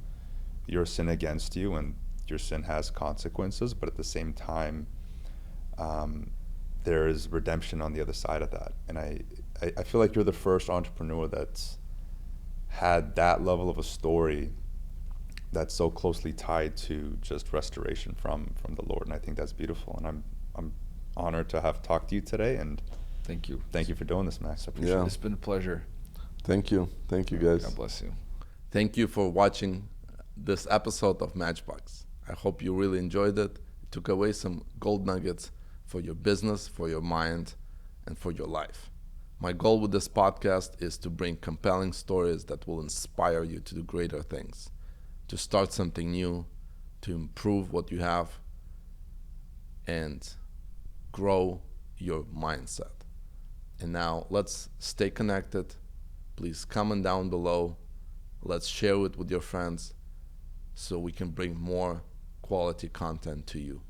your sin against you, and your sin has consequences, but at the same time, there is redemption on the other side of that. And I feel like you're the first entrepreneur that's had that level of a story that's so closely tied to just restoration from the Lord, and I think that's beautiful. And I'm honored to have talked to you today, and Thank you. thank you for doing this, Max. I appreciate Yeah. it. It's been a pleasure. Thank you. Thank you, guys. God bless you. Thank you for watching this episode of Matchbox. I hope you really enjoyed it. Took away some gold nuggets for your business, for your mind, and for your life. My goal with this podcast is to bring compelling stories that will inspire you to do greater things, to start something new, to improve what you have, and grow your mindset. And now let's stay connected. Please comment down below. Let's share it with your friends so we can bring more quality content to you.